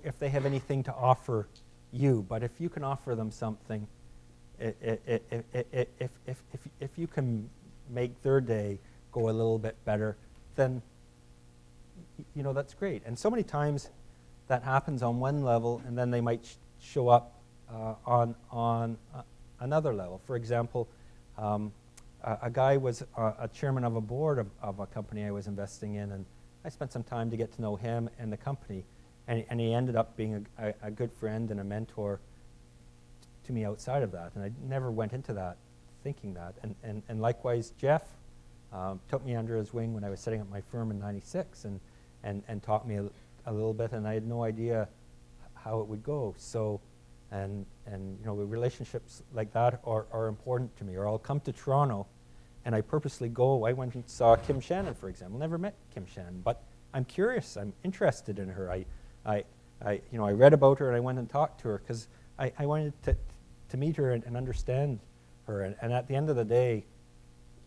A: if they have anything to offer you. But if you can offer them something, if you can make their day go a little bit better, then you know that's great. And so many times that happens on one level, and then they might show up on another level. For example, a guy was a chairman of a board of a company I was investing in, and I spent some time to get to know him and the company, and he ended up being a good friend and a mentor to me outside of that. And I never went into that thinking that. And likewise, Jeff took me under his wing when I was setting up my firm in '96 and taught me a little bit, and I had no idea how it would go. So, and you know, relationships like that are important to me. Or I'll come to Toronto, and I purposely go. I went and saw Kim Shannon, for example. Never met Kim Shannon, but I'm curious. I'm interested in her. I read about her, and I went and talked to her because I wanted to meet her and understand her. And at the end of the day,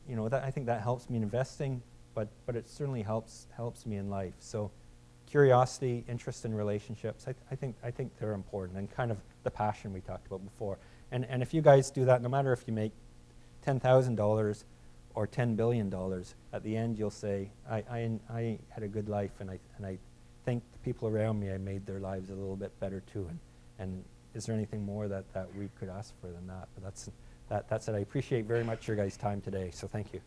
A: you know, I think that helps me in investing, but it certainly helps me in life. So, curiosity, interest in relationships, I think they're important, and kind of the passion we talked about before. And if you guys do that, no matter if you make $10,000 or $10 billion, at the end you'll say, I had a good life, and I think the people around me, I made their lives a little bit better too. And is there anything more that we could ask for than that? But that's it. I appreciate very much your guys' time today, so thank you.